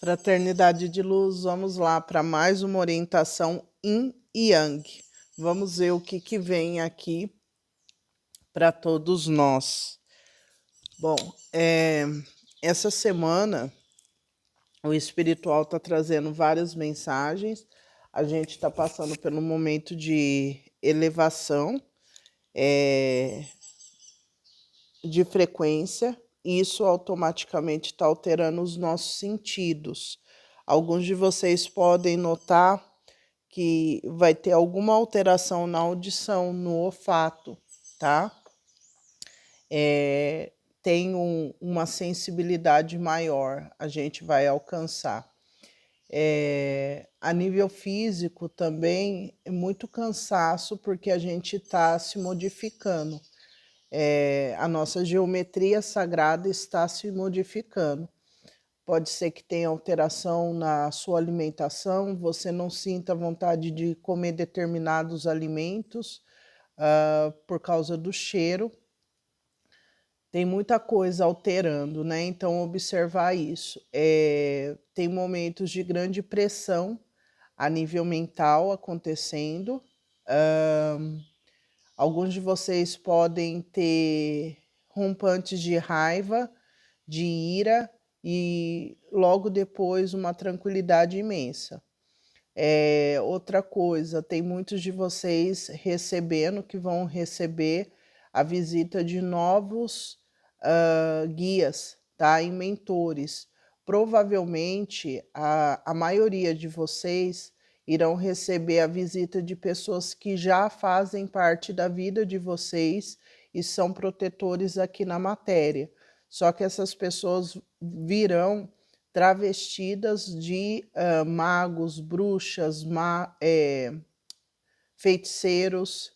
Fraternidade de Luz, vamos lá para mais uma orientação Yin e Yang. Vamos ver o que vem aqui para todos nós. Bom, essa semana o espiritual está trazendo várias mensagens. A gente está passando pelo momento de elevação de frequência. E isso automaticamente está alterando os nossos sentidos. Alguns de vocês podem notar que vai ter alguma alteração na audição, no olfato, tá? Tem uma sensibilidade maior, a gente vai alcançar. A nível físico também é muito cansaço, porque a gente está se modificando. A nossa geometria sagrada está se modificando. Pode ser que tenha alteração na sua alimentação, você não sinta vontade de comer determinados alimentos por causa do cheiro. Tem muita coisa alterando, né? Então, observar isso. Tem momentos de grande pressão a nível mental acontecendo. Alguns de vocês podem ter rompantes de raiva, de ira, e logo depois uma tranquilidade imensa. Outra coisa, tem muitos de vocês recebendo, que vão receber a visita de novos guias, tá? E mentores. Provavelmente a maioria de vocês irão receber a visita de pessoas que já fazem parte da vida de vocês e são protetores aqui na matéria. Só que essas pessoas virão travestidas de magos, bruxas, feiticeiros.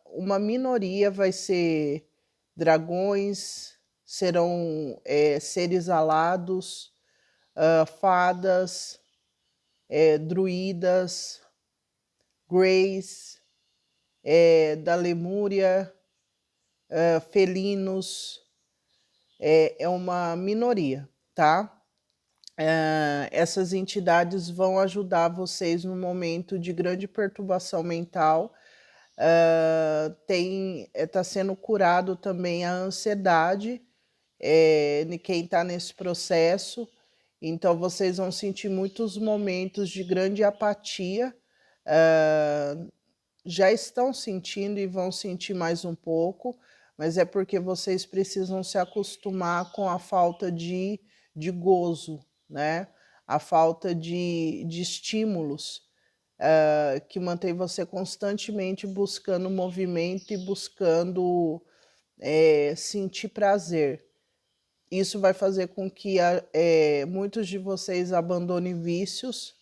Uma minoria vai ser dragões, serão seres alados, fadas, druidas, greys, da Lemúria, felinos. É uma minoria, tá? Essas entidades vão ajudar vocês no momento de grande perturbação mental. Está sendo curado também a ansiedade de quem está nesse processo. Então, vocês vão sentir muitos momentos de grande apatia. Já estão sentindo e vão sentir mais um pouco, mas é porque vocês precisam se acostumar com a falta de gozo, né? A falta de estímulos que mantém você constantemente buscando movimento e buscando sentir prazer. Isso vai fazer com que muitos de vocês abandonem vícios,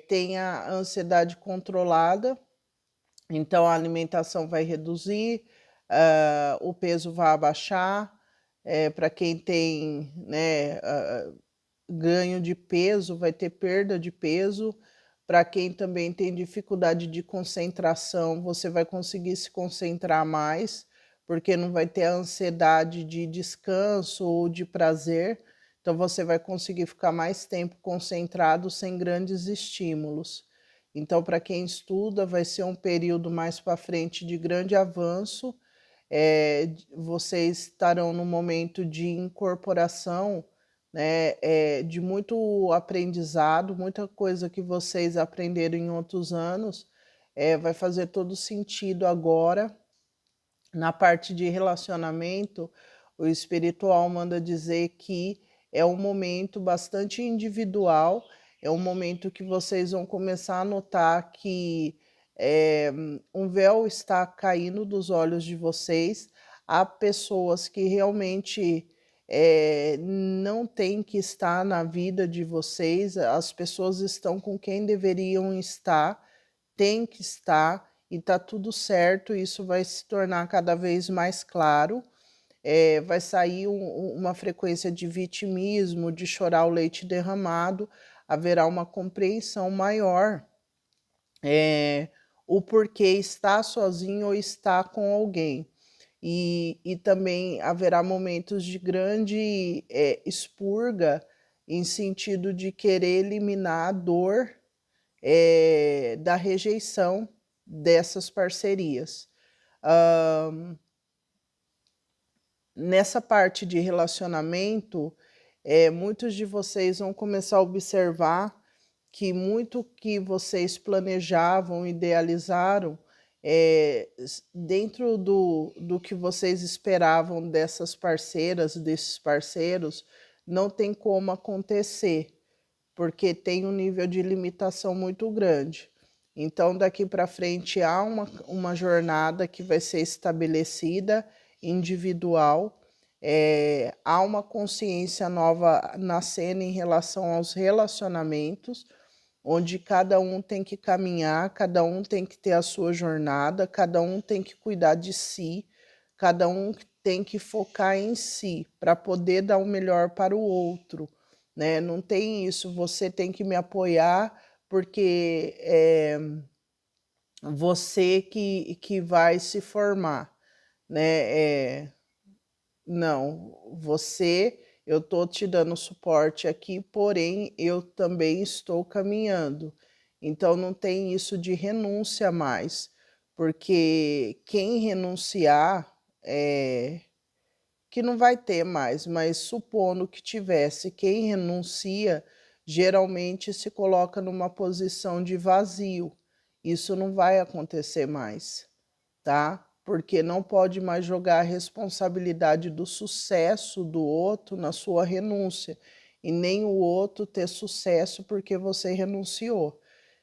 tenha a ansiedade controlada, então a alimentação vai reduzir, o peso vai abaixar. Para quem tem, né, ganho de peso, vai ter perda de peso. Para quem também tem dificuldade de concentração, você vai conseguir se concentrar mais, porque não vai ter a ansiedade de descanso ou de prazer. Então você vai conseguir ficar mais tempo concentrado sem grandes estímulos. Então, para quem estuda, vai ser um período mais para frente de grande avanço. Vocês estarão no momento de incorporação, né, de muito aprendizado, muita coisa que vocês aprenderam em outros anos, vai fazer todo sentido agora. Na parte de relacionamento, o espiritual manda dizer que é um momento bastante individual, é um momento que vocês vão começar a notar que um véu está caindo dos olhos de vocês. Há pessoas que realmente não têm que estar na vida de vocês, as pessoas estão com quem deveriam estar, tem que estar, e tá tudo certo. Isso vai se tornar cada vez mais claro. Vai sair uma frequência de vitimismo, de chorar o leite derramado, haverá uma compreensão maior, o porquê estar sozinho ou estar com alguém. E também haverá momentos de grande expurga em sentido de querer eliminar a dor da rejeição dessas parcerias. Nessa parte de relacionamento, muitos de vocês vão começar a observar que muito que vocês planejavam, idealizaram, dentro do que vocês esperavam dessas parceiras, desses parceiros, não tem como acontecer, porque tem um nível de limitação muito grande. Então, daqui para frente, há uma jornada que vai ser estabelecida, individual, há uma consciência nova nascendo em relação aos relacionamentos, onde cada um tem que caminhar, cada um tem que ter a sua jornada, cada um tem que cuidar de si, cada um tem que focar em si para poder dar o melhor para o outro, né? Não tem isso, você tem que me apoiar porque você que vai se formar, né? Não, eu estou te dando suporte aqui, porém eu também estou caminhando. Então não tem isso de renúncia mais, porque quem renunciar, que não vai ter mais, mas supondo que tivesse, quem renuncia geralmente se coloca numa posição de vazio. Isso não vai acontecer mais, tá? Porque não pode mais jogar a responsabilidade do sucesso do outro na sua renúncia, e nem o outro ter sucesso porque você renunciou.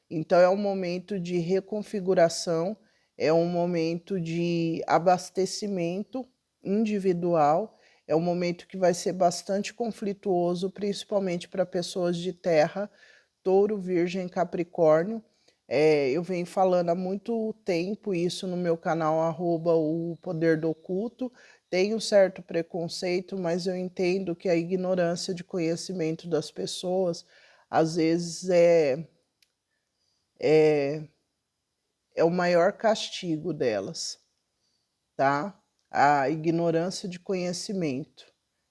Então é um momento de reconfiguração, é um momento de abastecimento individual, é um momento que vai ser bastante conflituoso, principalmente para pessoas de terra, touro, virgem, capricórnio. Eu venho falando há muito tempo isso no meu canal, @o Poder do Oculto. Tenho certo preconceito, mas eu entendo que a ignorância de conhecimento das pessoas, às vezes, é o maior castigo delas, tá? A ignorância de conhecimento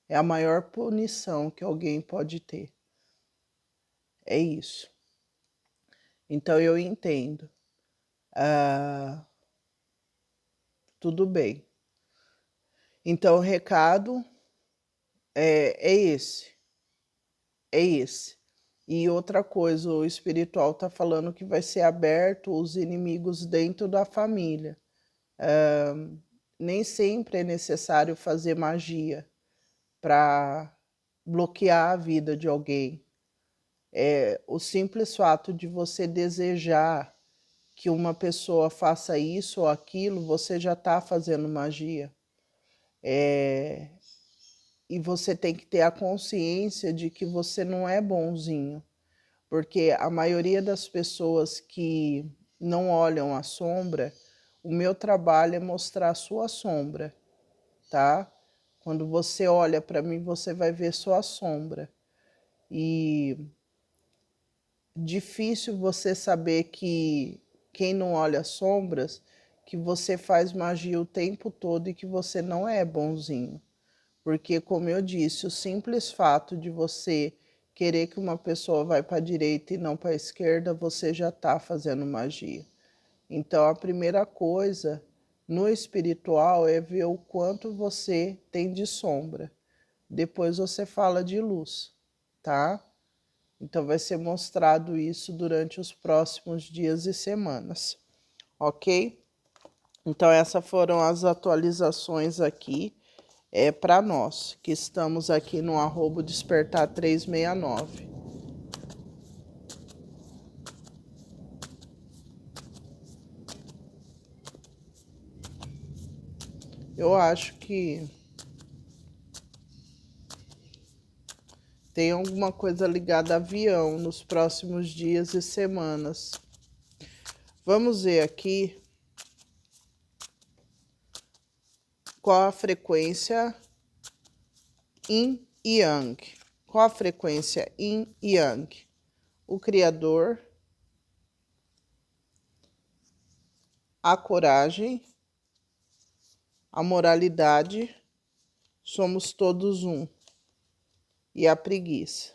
é a maior punição que alguém pode ter. É isso. Então eu entendo. Tudo bem. Então o recado é esse. É esse. E outra coisa, o espiritual está falando que vai ser aberto os inimigos dentro da família. Nem sempre é necessário fazer magia para bloquear a vida de alguém. O simples fato de você desejar que uma pessoa faça isso ou aquilo, você já está fazendo magia. E você tem que ter a consciência de que você não é bonzinho, porque a maioria das pessoas que não olham a sombra, o meu trabalho é mostrar a sua sombra, tá? Quando você olha para mim, você vai ver sua sombra. E difícil você saber que quem não olha sombras, que você faz magia o tempo todo e que você não é bonzinho. Porque, como eu disse, o simples fato de você querer que uma pessoa vá para a direita e não para a esquerda, você já está fazendo magia. Então, a primeira coisa no espiritual é ver o quanto você tem de sombra. Depois você fala de luz, tá? Então, vai ser mostrado isso durante os próximos dias e semanas, ok? Então, essas foram as atualizações aqui. Para nós que estamos aqui no @despertar 369. Eu acho que tem alguma coisa ligada a avião nos próximos dias e semanas. Vamos ver aqui qual a frequência Yin e Yang. Qual a frequência Yin e Yang? O Criador, a coragem, a moralidade, somos todos um, e a preguiça.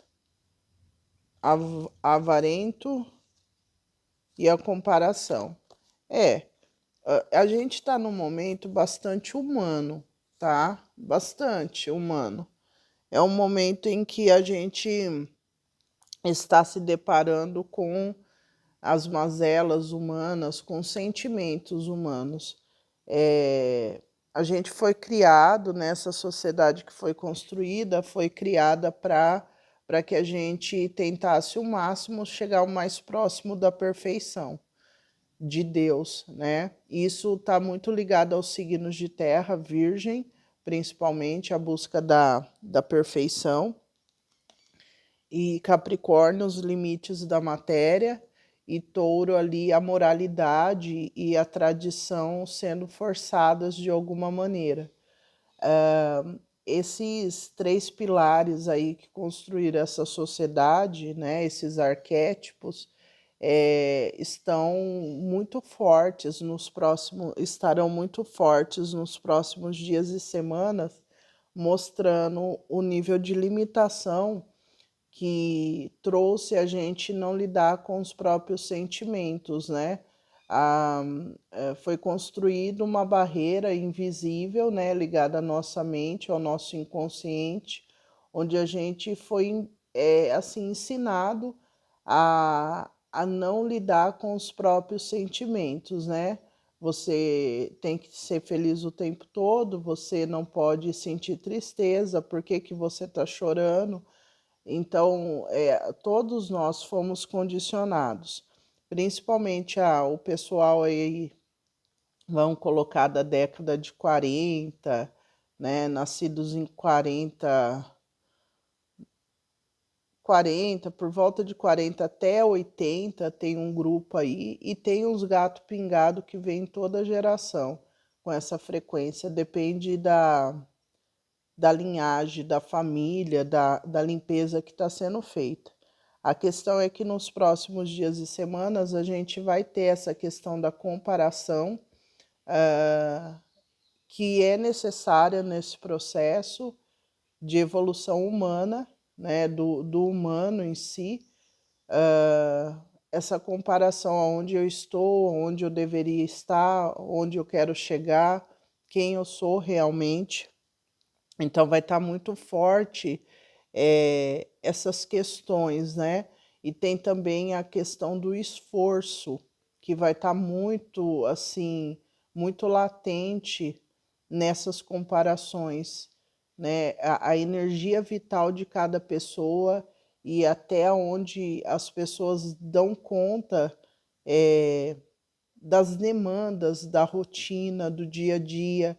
avarento e a comparação. A gente está num momento bastante humano, tá? Bastante humano. É um momento em que a gente está se deparando com as mazelas humanas, com sentimentos humanos. A gente foi criado nessa sociedade que foi construída, foi criada para que a gente tentasse o máximo chegar o mais próximo da perfeição de Deus, né? Isso está muito ligado aos signos de terra, virgem, principalmente a busca da perfeição, e Capricórnio, os limites da matéria, e Touro ali a moralidade e a tradição sendo forçadas de alguma maneira. Esses três pilares aí que construíram essa sociedade, né, esses arquétipos, estão muito fortes estarão muito fortes nos próximos dias e semanas, mostrando o nível de limitação que trouxe a gente não lidar com os próprios sentimentos, né? Foi construída uma barreira invisível, né, ligada à nossa mente, ao nosso inconsciente, onde a gente foi assim ensinado a não lidar com os próprios sentimentos, né? Você tem que ser feliz o tempo todo, você não pode sentir tristeza, por que que você está chorando? Então, todos nós fomos condicionados, principalmente o pessoal aí, vamos colocar da década de 40, né, nascidos em 40, por volta de 40 até 80, tem um grupo aí, e tem uns gato pingado que vem toda geração com essa frequência, depende da linhagem, da família, da limpeza que está sendo feita. A questão é que nos próximos dias e semanas a gente vai ter essa questão da comparação, que é necessária nesse processo de evolução humana, né, do humano em si, essa comparação aonde eu estou, onde eu deveria estar, onde eu quero chegar, quem eu sou realmente. Então vai estar muito forte essas questões, né? E tem também a questão do esforço, que vai estar muito, assim, muito latente nessas comparações, né? A energia vital de cada pessoa e até onde as pessoas dão conta das demandas, da rotina, do dia a dia,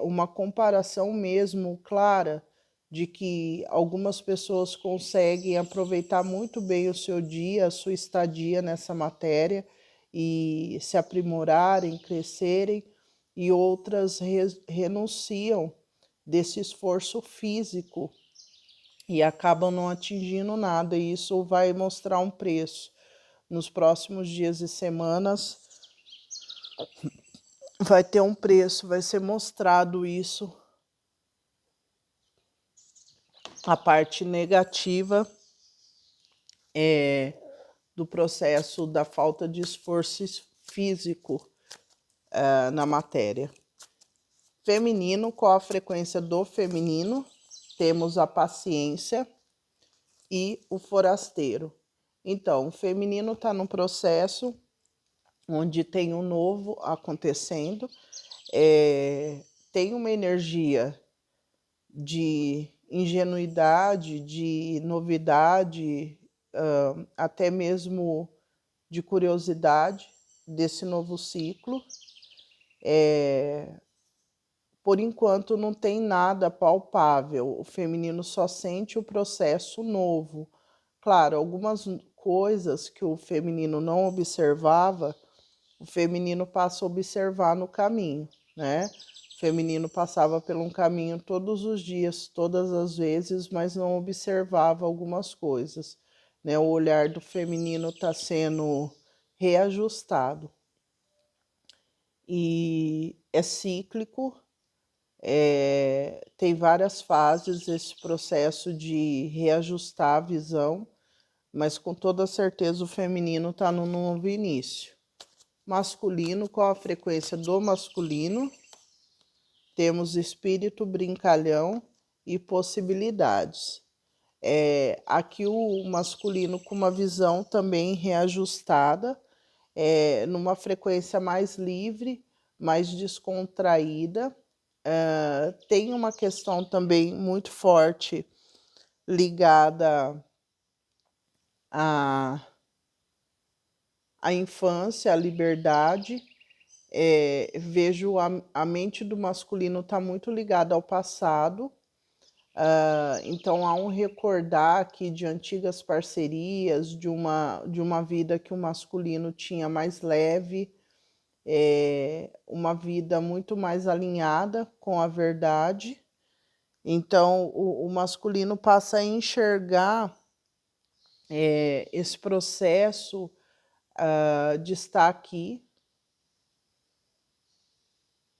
uma comparação mesmo clara de que algumas pessoas conseguem aproveitar muito bem o seu dia, a sua estadia nessa matéria e se aprimorarem, crescerem, e outras renunciam desse esforço físico e acabam não atingindo nada, e isso vai mostrar um preço. Nos próximos dias e semanas vai ter um preço, vai ser mostrado isso, a parte negativa do processo da falta de esforço físico na matéria. Feminino, qual a frequência do feminino? Temos a paciência e o forasteiro. Então, o feminino está no processo onde tem um novo acontecendo, tem uma energia de ingenuidade, de novidade, até mesmo de curiosidade desse novo ciclo. Por enquanto não tem nada palpável, o feminino só sente o processo novo. Claro, algumas coisas que o feminino não observava, o feminino passa a observar no caminho, né? O feminino passava por um caminho todos os dias, todas as vezes, mas não observava algumas coisas, né? O olhar do feminino está sendo reajustado e é cíclico, tem várias fases esse processo de reajustar a visão, mas com toda certeza o feminino está no novo início. Masculino, qual a frequência do masculino? Temos espírito brincalhão e possibilidades. Aqui o masculino com uma visão também reajustada, numa frequência mais livre, mais descontraída. Tem uma questão também muito forte ligada à infância, à liberdade. Vejo a mente do masculino está muito ligada ao passado. Então há um recordar aqui de antigas parcerias, de uma vida que o masculino tinha mais leve, uma vida muito mais alinhada com a verdade. Então o masculino passa a enxergar esse processo de estar aqui,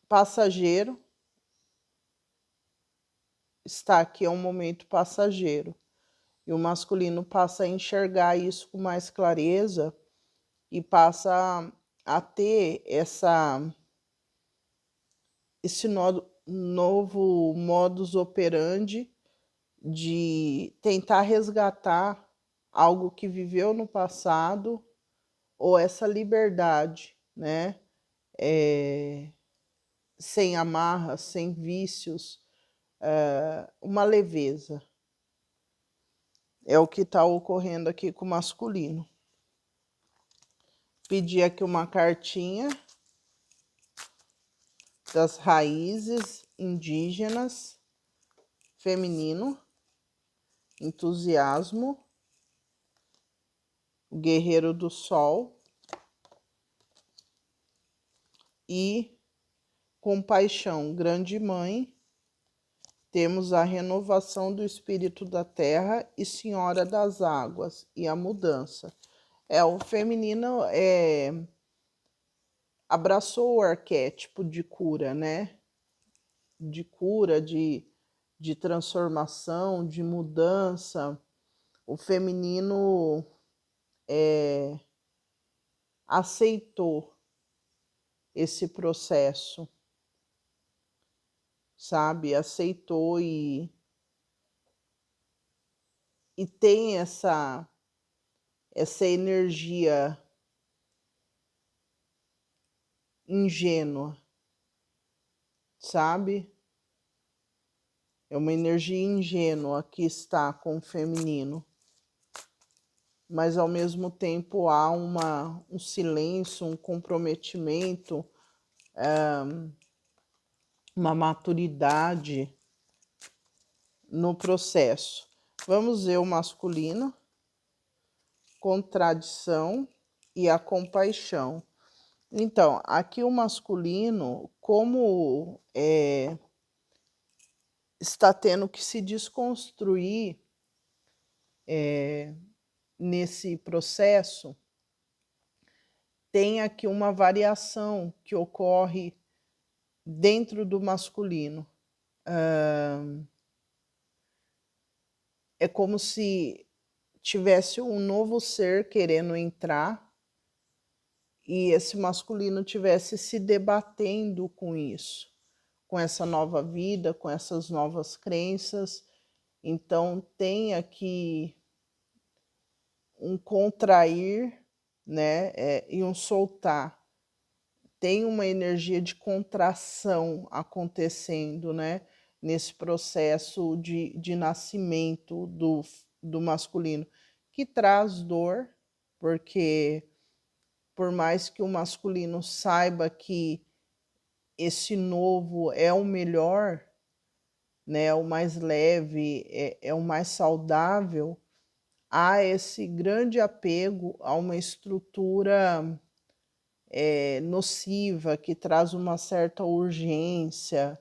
passageiro. Estar aqui é um momento passageiro. E o masculino passa a enxergar isso com mais clareza e passa a ter esse novo modus operandi de tentar resgatar algo que viveu no passado, ou essa liberdade, né? Sem amarras, sem vícios, uma leveza. É o que está ocorrendo aqui com o masculino. Pedi aqui uma cartinha das raízes indígenas, feminino, entusiasmo, guerreiro do sol e compaixão, grande mãe. Temos a renovação do espírito da terra e senhora das águas e a mudança. O feminino abraçou o arquétipo de cura, né? De cura, de transformação, de mudança. O feminino aceitou esse processo, sabe? Aceitou e tem essa energia ingênua, sabe? É uma energia ingênua que está com o feminino, mas ao mesmo tempo há um silêncio, um comprometimento, uma maturidade no processo. Vamos ver o masculino, contradição e a compaixão. Então, aqui o masculino, como está tendo que se desconstruir nesse processo, tem aqui uma variação que ocorre dentro do masculino. É como se tivesse um novo ser querendo entrar e esse masculino tivesse se debatendo com isso, com essa nova vida, com essas novas crenças. Então tem aqui um contrair, né, e um soltar. Tem uma energia de contração acontecendo, né, nesse processo de nascimento do masculino, que traz dor, porque por mais que o masculino saiba que esse novo é o melhor, né, o mais leve, é o mais saudável, há esse grande apego a uma estrutura nociva, que traz uma certa urgência.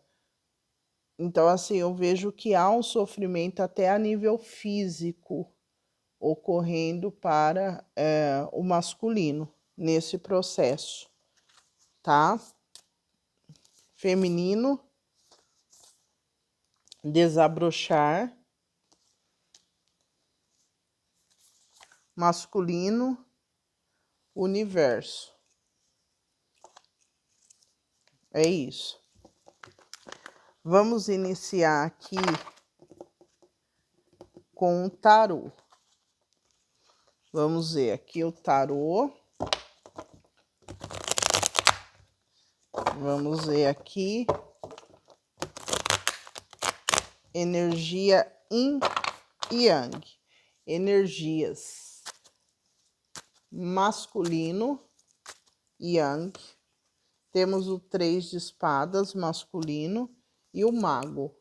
Então, assim, eu vejo que há um sofrimento até a nível físico ocorrendo para o masculino nesse processo, tá? Feminino, desabrochar, masculino, universo. É isso. Vamos iniciar aqui com o tarô. Vamos ver aqui o tarô. Vamos ver aqui. Energia Yin e Yang. Energias masculino, Yang. Temos o 3 de espadas, masculino, e o mago.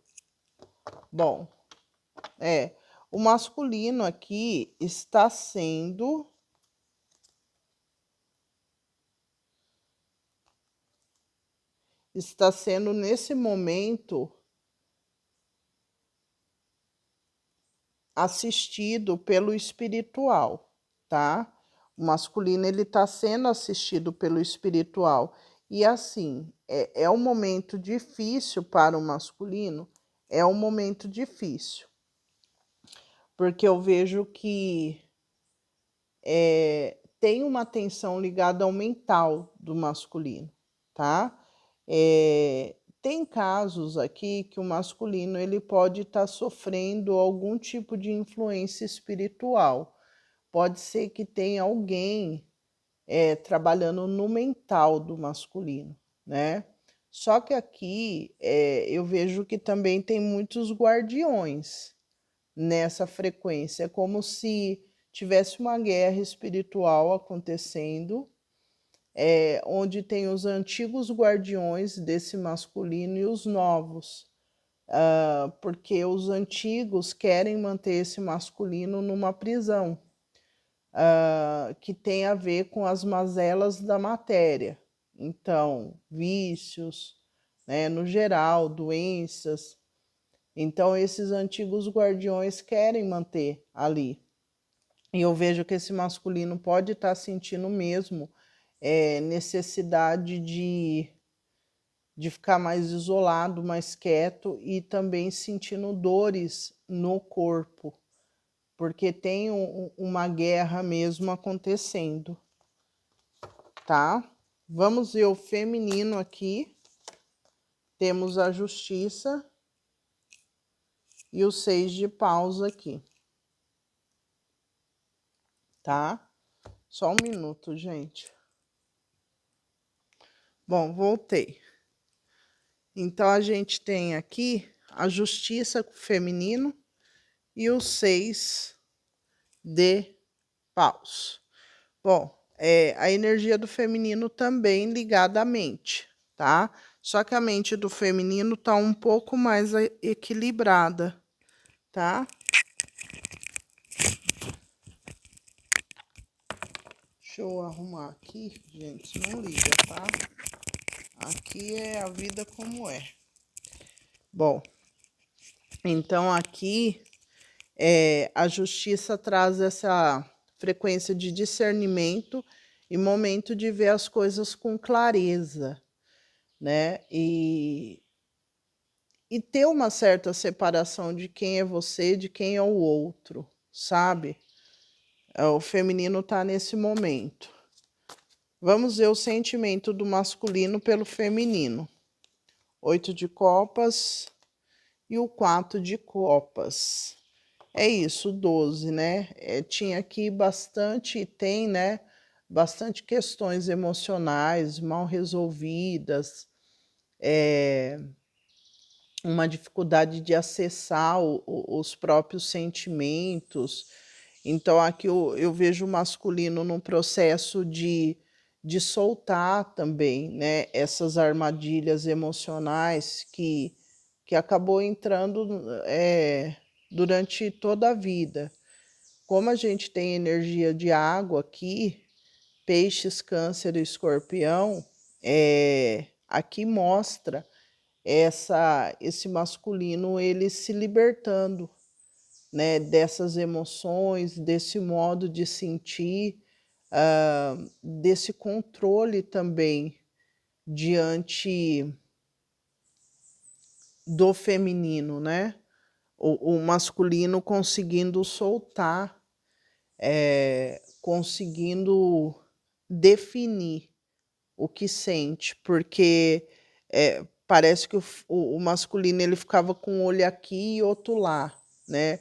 Bom, o masculino aqui está sendo nesse momento assistido pelo espiritual, tá? O masculino ele está sendo assistido pelo espiritual. E assim, é um momento difícil para o masculino, é um momento difícil. Porque eu vejo que tem uma tensão ligada ao mental do masculino, tá? Tem casos aqui que o masculino ele pode estar sofrendo algum tipo de influência espiritual. Pode ser que tenha alguém trabalhando no mental do masculino, né? Só que aqui eu vejo que também tem muitos guardiões nessa frequência. É como se tivesse uma guerra espiritual acontecendo, onde tem os antigos guardiões desse masculino e os novos. Porque os antigos querem manter esse masculino numa prisão, que tem a ver com as mazelas da matéria. Então, vícios, né, no geral, doenças. Então, esses antigos guardiões querem manter ali. E eu vejo que esse masculino pode estar sentindo mesmo necessidade de ficar mais isolado, mais quieto e também sentindo dores no corpo, porque tem uma guerra mesmo acontecendo, tá? Vamos ver o feminino aqui. Temos a justiça e o 6 de paus aqui, tá? Só um minuto, gente. Bom, voltei. Então, a gente tem aqui a justiça feminino e o 6 de paus. Bom, a energia do feminino também ligada à mente, tá? Só que a mente do feminino tá um pouco mais equilibrada, tá? Deixa eu arrumar aqui, gente, não liga, tá? Aqui é a vida como é. Bom, então aqui a justiça traz essa frequência de discernimento e momento de ver as coisas com clareza, né? E ter uma certa separação de quem é você, de quem é o outro, sabe? O feminino tá nesse momento. Vamos ver o sentimento do masculino pelo feminino. 8 de copas e o 4 de copas. É isso, 12, né? Tinha aqui bastante, tem, né? Bastante questões emocionais mal resolvidas, uma dificuldade de acessar os próprios sentimentos. Então, aqui eu vejo o masculino num processo de soltar também, né? Essas armadilhas emocionais que acabou entrando durante toda a vida. Como a gente tem energia de água aqui, peixes, câncer e escorpião, aqui mostra esse masculino ele se libertando, né, dessas emoções, desse modo de sentir, desse controle também diante do feminino, né? O masculino conseguindo soltar conseguindo definir o que sente, porque parece que o masculino ele ficava com um olho aqui e outro lá, né?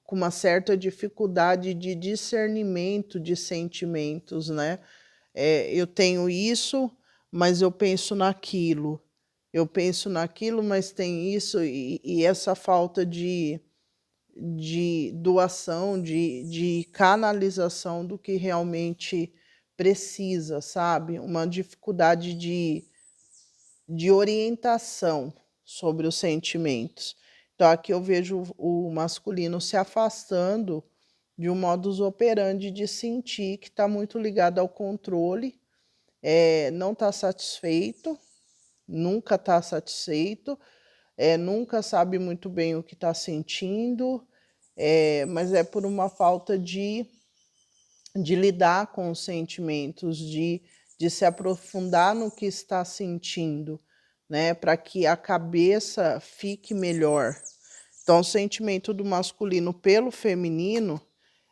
Com uma certa dificuldade de discernimento de sentimentos, né? Eu tenho isso, mas eu penso naquilo. Eu penso naquilo, mas tem isso, e essa falta de doação, de canalização do que realmente precisa, sabe? Uma dificuldade de orientação sobre os sentimentos. Então, aqui eu vejo o masculino se afastando de um modus operandi de sentir, que está muito ligado ao controle, não está satisfeito, nunca está satisfeito, nunca sabe muito bem o que está sentindo, mas é por uma falta de lidar com os sentimentos, de se aprofundar no que está sentindo, né, para que a cabeça fique melhor. Então, o sentimento do masculino pelo feminino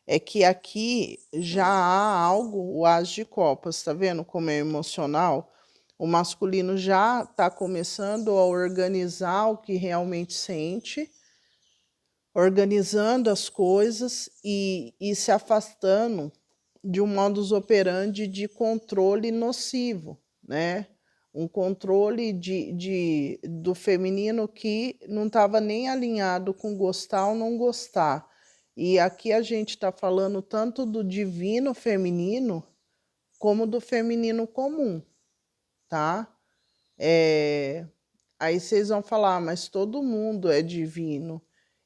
é que aqui já há algo, o as de copas, tá vendo como é emocional? O masculino já está começando a organizar o que realmente sente, organizando as coisas e se afastando de um modus operandi de controle nocivo, né? Um controle do feminino que não estava nem alinhado com gostar ou não gostar. E aqui a gente está falando tanto do divino feminino como do feminino comum, tá? Aí vocês vão falar, mas todo mundo é divino.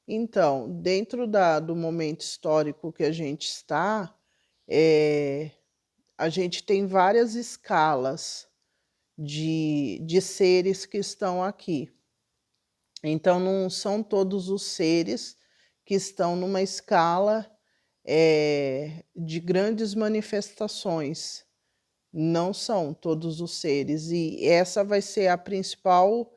Então, dentro do momento histórico que a gente está, a gente tem várias escalas de seres que estão aqui. Então, não são todos os seres que estão numa escala de grandes manifestações. Não são todos os seres. E essa vai ser a principal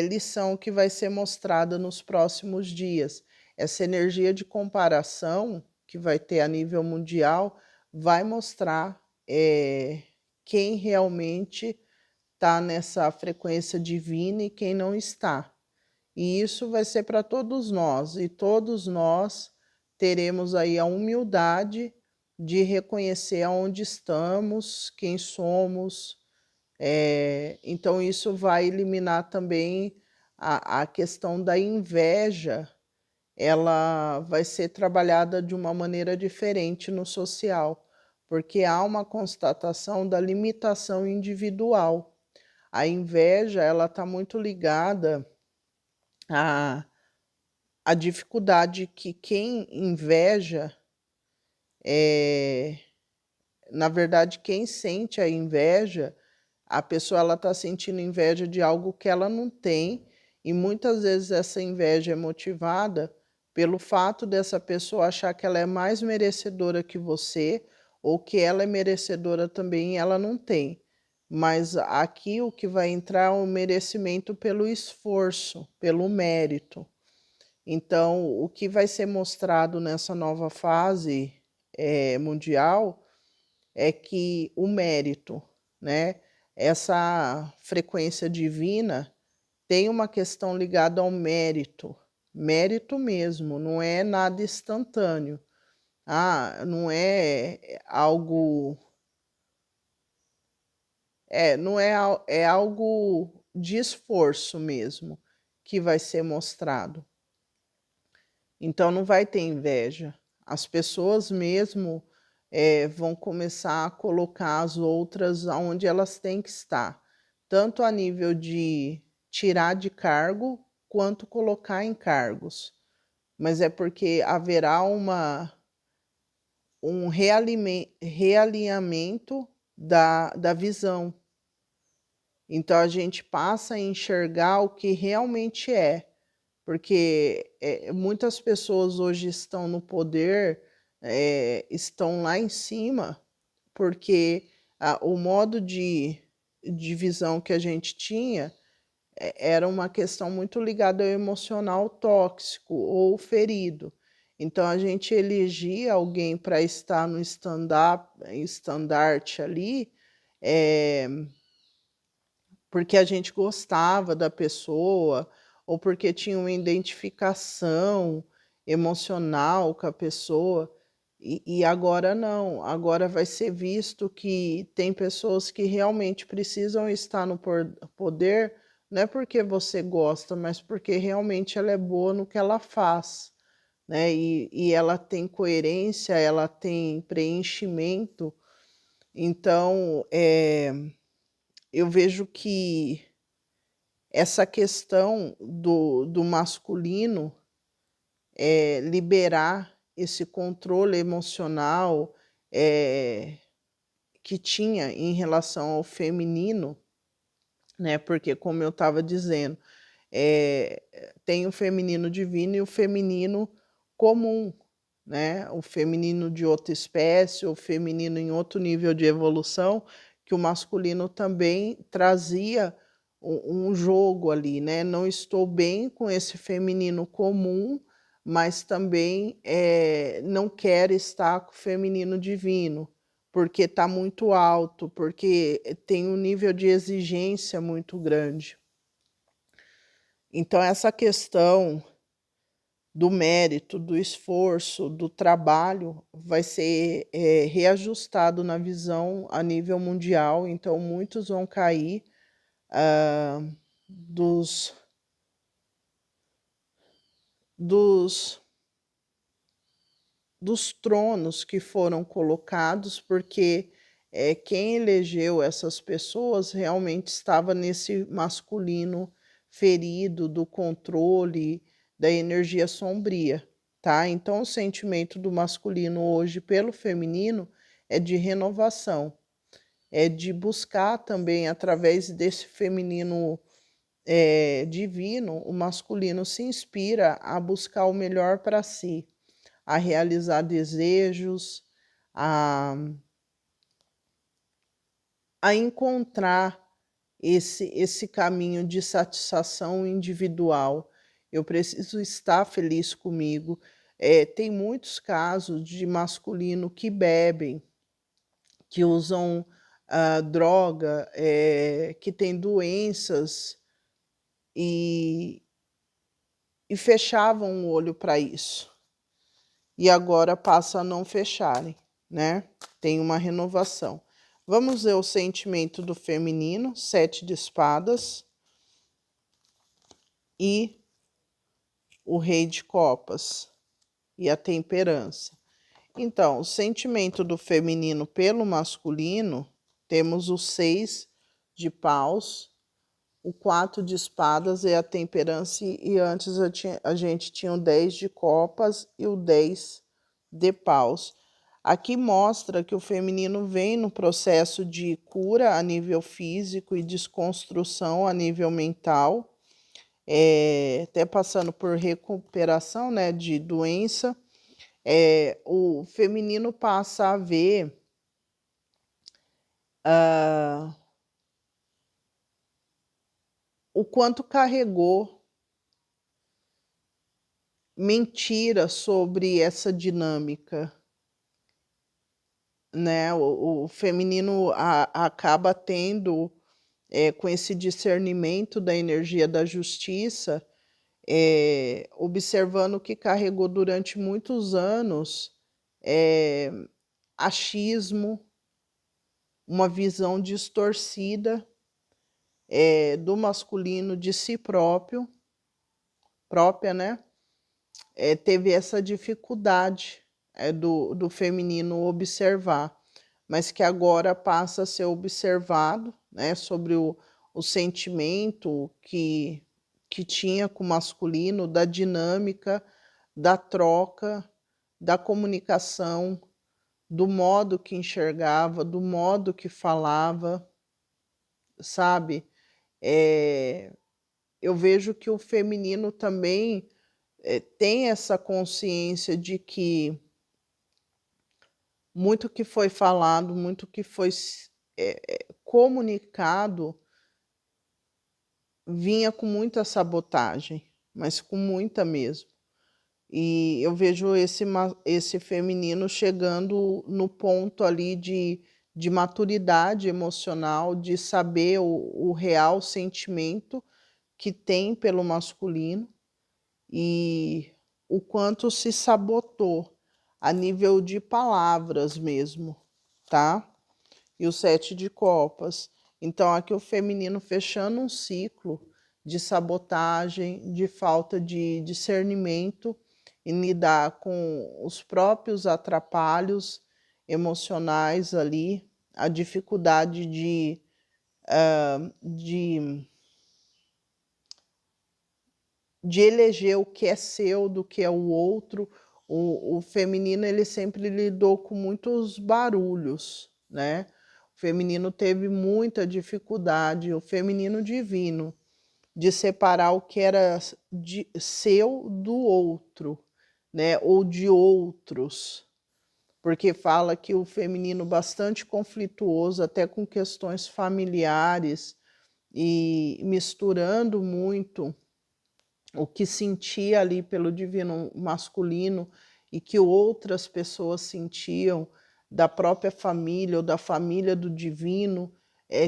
lição que vai ser mostrada nos próximos dias. Essa energia de comparação que vai ter a nível mundial vai mostrar quem realmente está nessa frequência divina e quem não está. E isso vai ser para todos nós, e todos nós teremos aí a humildade de reconhecer aonde estamos, quem somos. Então, isso vai eliminar também a questão da inveja, ela vai ser trabalhada de uma maneira diferente no social, porque há uma constatação da limitação individual. A inveja, ela está muito ligada à dificuldade que quem inveja, na verdade, quem sente a inveja, a pessoa ela está sentindo inveja de algo que ela não tem, e muitas vezes essa inveja é motivada pelo fato dessa pessoa achar que ela é mais merecedora que você, ou que ela é merecedora também e ela não tem. Mas aqui o que vai entrar é o merecimento pelo esforço, pelo mérito. Então, o que vai ser mostrado nessa nova fase mundial é que o mérito, né? Essa frequência divina tem uma questão ligada ao mérito, mérito mesmo, não é nada instantâneo. Não é algo, não é, é algo de esforço mesmo que vai ser mostrado. Então não vai ter inveja. As pessoas mesmo vão começar a colocar as outras onde elas têm que estar, tanto a nível de tirar de cargo, quanto colocar em cargos. Mas é porque haverá um realinhamento da visão. Então a gente passa a enxergar o que realmente é. Porque muitas pessoas hoje estão no poder, estão lá em cima, porque o modo de visão que a gente tinha era uma questão muito ligada ao emocional tóxico ou ferido. Então a gente elegia alguém para estar no estandarte ali, é, porque a gente gostava da pessoa, ou porque tinha uma identificação emocional com a pessoa, e agora não, agora vai ser visto que tem pessoas que realmente precisam estar no poder, não é porque você gosta, mas porque realmente ela é boa no que ela faz, né? E ela tem coerência, ela tem preenchimento, então eu vejo que essa questão do masculino liberar esse controle emocional que tinha em relação ao feminino, né? Porque, como eu estava dizendo, tem o feminino divino e o feminino comum, né? O feminino de outra espécie, o feminino em outro nível de evolução, que o masculino também trazia um jogo ali, né? Não estou bem com esse feminino comum, mas também não quero estar com o feminino divino, porque está muito alto, porque tem um nível de exigência muito grande. Então, essa questão do mérito, do esforço, do trabalho vai ser reajustado na visão a nível mundial. Então, muitos vão cair dos, dos, dos tronos que foram colocados, porque quem elegeu essas pessoas realmente estava nesse masculino ferido do controle da energia sombria, tá? Então, o sentimento do masculino hoje pelo feminino é de renovação, é de buscar também, através desse feminino divino, o masculino se inspira a buscar o melhor para si, a realizar desejos, a, a encontrar esse caminho de satisfação individual. Eu preciso estar feliz comigo. Tem muitos casos de masculino que bebem, que usam droga, que tem doenças e fechavam o olho para isso. E agora passa a não fecharem, né? Tem uma renovação. Vamos ver o sentimento do feminino, 7 de espadas e o rei de copas e a temperança. Então, o sentimento do feminino pelo masculino, temos o 6 de paus, o 4 de espadas e a temperança, e antes a gente tinha o 10 de copas e o 10 de paus. Aqui mostra que o feminino vem no processo de cura a nível físico e desconstrução a nível mental, até passando por recuperação, né, de doença. O feminino passa a ver o quanto carregou mentira sobre essa dinâmica, né? O feminino acaba tendo, com esse discernimento da energia da justiça, observando que carregou durante muitos anos achismo, uma visão distorcida do masculino de si própria, né? Teve essa dificuldade do feminino observar, mas que agora passa a ser observado, né, sobre o sentimento que tinha com o masculino, da dinâmica, da troca, da comunicação, do modo que enxergava, do modo que falava, sabe? Eu vejo que o feminino também tem essa consciência de que muito que foi falado, muito que foi comunicado, vinha com muita sabotagem, mas com muita mesmo. E eu vejo esse feminino chegando no ponto ali de maturidade emocional, de saber o real sentimento que tem pelo masculino e o quanto se sabotou a nível de palavras mesmo, tá? E o 7 de copas. Então, aqui o feminino fechando um ciclo de sabotagem, de falta de discernimento em lidar com os próprios atrapalhos emocionais ali, a dificuldade de, de eleger o que é seu do que é o outro. O feminino ele sempre lidou com muitos barulhos, né? O feminino teve muita dificuldade, o feminino divino, de separar o que era seu do outro, né? Ou de outros, porque fala que o feminino bastante conflituoso, até com questões familiares e misturando muito o que sentia ali pelo divino masculino e que outras pessoas sentiam da própria família ou da família do divino,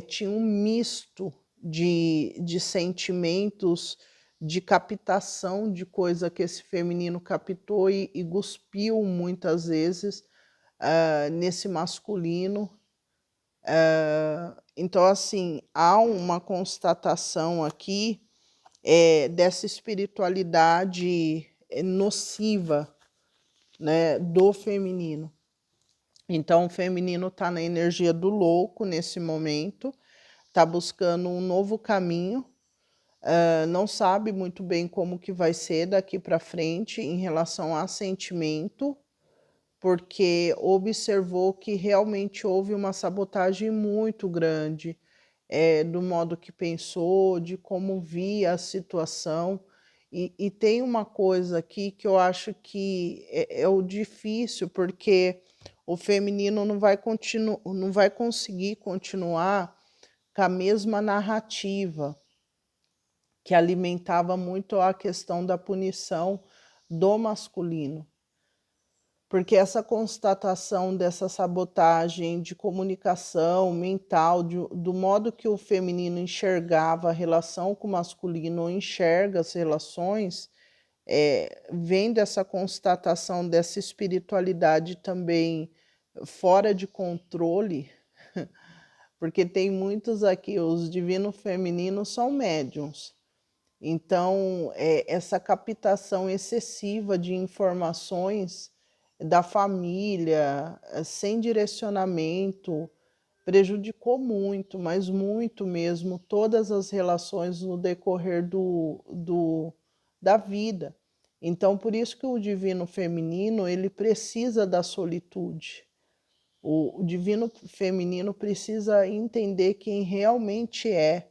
tinha um misto de sentimentos, de captação de coisa que esse feminino captou e cuspiu muitas vezes nesse masculino. Então, assim, há uma constatação aqui dessa espiritualidade nociva, né, do feminino. Então, o feminino está na energia do louco nesse momento, está buscando um novo caminho, não sabe muito bem como que vai ser daqui para frente em relação a sentimento, porque observou que realmente houve uma sabotagem muito grande do modo que pensou, de como via a situação. E tem uma coisa aqui que eu acho que é o difícil, porque o feminino não vai conseguir continuar com a mesma narrativa que alimentava muito a questão da punição do masculino. Porque essa constatação dessa sabotagem de comunicação mental, do modo que o feminino enxergava a relação com o masculino, ou enxerga as relações, vem dessa constatação dessa espiritualidade também fora de controle, porque tem muitos aqui, os divinos femininos são médiums. Então, essa captação excessiva de informações da família, sem direcionamento, prejudicou muito, mas muito mesmo, todas as relações no decorrer da vida. Então, por isso que o divino feminino, ele precisa da solitude. O divino feminino precisa entender quem realmente é.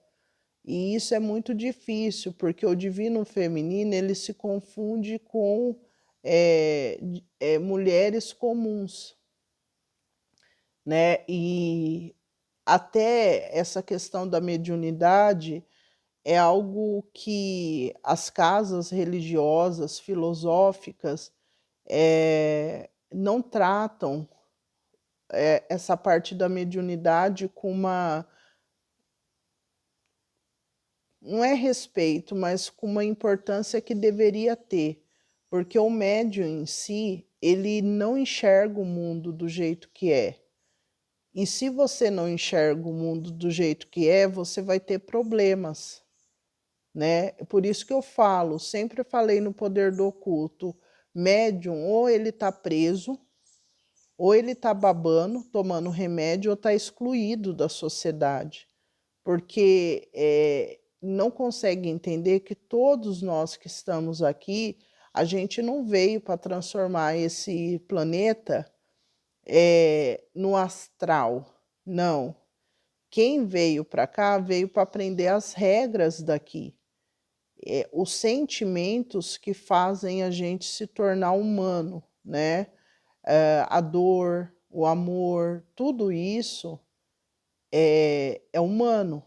E isso é muito difícil, porque o divino feminino, ele se confunde com mulheres comuns, né? E até essa questão da mediunidade é algo que as casas religiosas, filosóficas, não tratam essa parte da mediunidade com uma, não é respeito, mas com uma importância que deveria ter, porque o médium em si, ele não enxerga o mundo do jeito que é. E se você não enxerga o mundo do jeito que é, você vai ter problemas, né? Por isso que eu falo, sempre falei no poder do oculto, médium ou ele está preso, ou ele está babando, tomando remédio, ou está excluído da sociedade, porque não consegue entender que todos nós que estamos aqui, a gente não veio para transformar esse planeta no astral, não. Quem veio para cá veio para aprender as regras daqui, os sentimentos que fazem a gente se tornar humano, né? A dor, o amor, tudo isso é humano,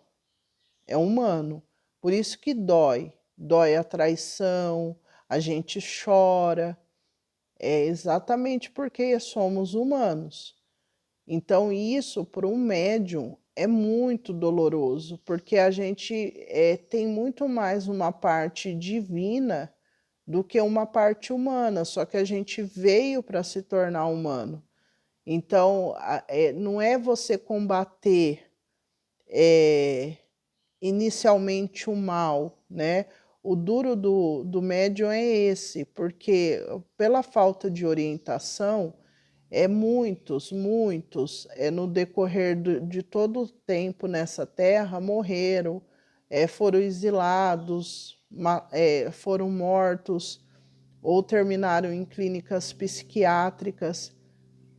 é humano. Por isso que dói. Dói a traição, a gente chora, é exatamente porque somos humanos. Então, isso para um médium é muito doloroso, porque a gente tem muito mais uma parte divina do que uma parte humana, só que a gente veio para se tornar humano. Então, não é você combater inicialmente o mal, né? O duro do médium é esse, porque pela falta de orientação, muitos, no decorrer de todo o tempo nessa terra, morreram, foram exilados, foram mortos ou terminaram em clínicas psiquiátricas,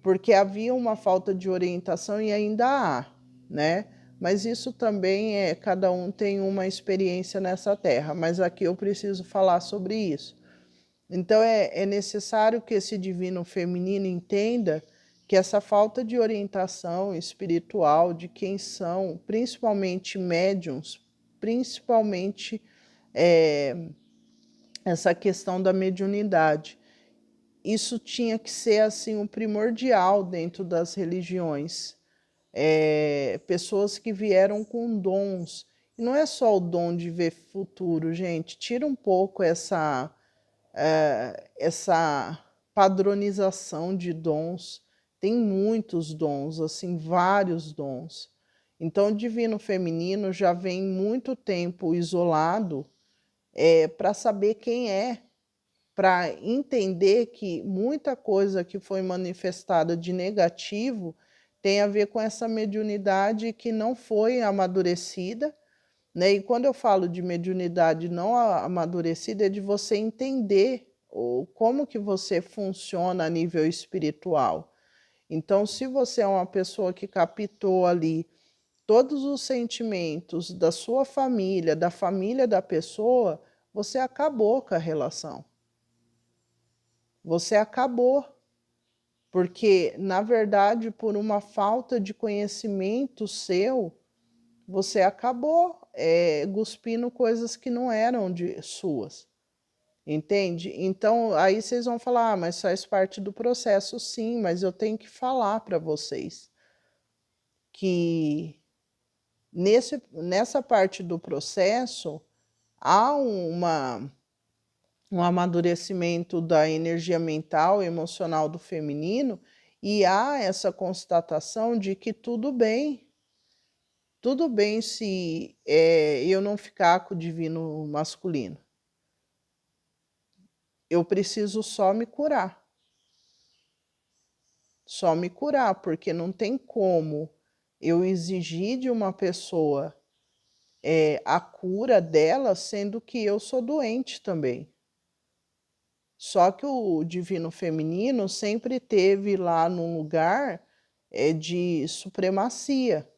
porque havia uma falta de orientação e ainda há, né? Mas isso também cada um tem uma experiência nessa terra, mas aqui eu preciso falar sobre isso. Então é necessário que esse divino feminino entenda que essa falta de orientação espiritual de quem são, principalmente médiums, principalmente essa questão da mediunidade, isso tinha que ser assim um primordial dentro das religiões. Pessoas que vieram com dons. E não é só o dom de ver futuro, gente. Tira um pouco essa padronização de dons. Tem muitos dons, assim, vários dons. Então, o divino feminino já vem muito tempo isolado para saber quem é, para entender que muita coisa que foi manifestada de negativo tem a ver com essa mediunidade que não foi amadurecida, né? E quando eu falo de mediunidade não amadurecida, é de você entender como que você funciona a nível espiritual. Então, se você é uma pessoa que captou ali todos os sentimentos da sua família, da família da pessoa, você acabou com a relação. Você acabou. Porque, na verdade, por uma falta de conhecimento seu, você acabou cuspindo coisas que não eram suas. Entende? Então, aí vocês vão falar, mas faz parte do processo, sim, mas eu tenho que falar para vocês que nessa parte do processo há um amadurecimento da energia mental e emocional do feminino e há essa constatação de que tudo bem se eu não ficar com o divino masculino. Eu preciso só me curar. Só me curar, porque não tem como eu exigir de uma pessoa a cura dela, sendo que eu sou doente também. Só que o divino feminino sempre teve lá num lugar de supremacia.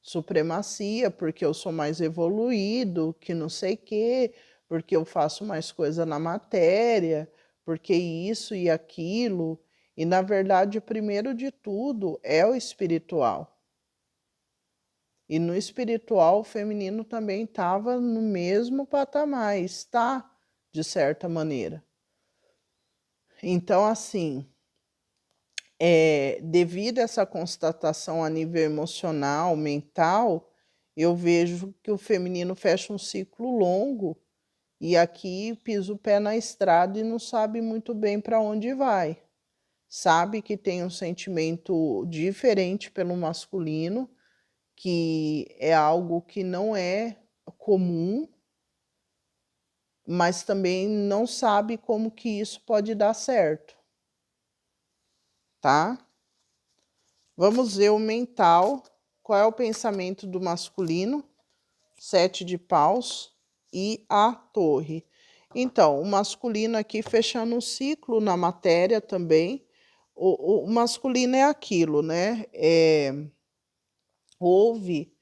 Supremacia, porque eu sou mais evoluído, que não sei o quê, porque eu faço mais coisa na matéria, porque isso e aquilo. E, na verdade, o primeiro de tudo é o espiritual. E no espiritual, o feminino também estava no mesmo patamar, está, de certa maneira. Então, assim, devido a essa constatação a nível emocional, mental, eu vejo que o feminino fecha um ciclo longo e aqui pisa o pé na estrada e não sabe muito bem para onde vai. Sabe que tem um sentimento diferente pelo masculino, que é algo que não é comum, mas também não sabe como que isso pode dar certo, tá? Vamos ver o mental. Qual é o pensamento do masculino? 7 de paus e a torre. Então, o masculino aqui fechando um ciclo na matéria também. O masculino é aquilo, né? Houve,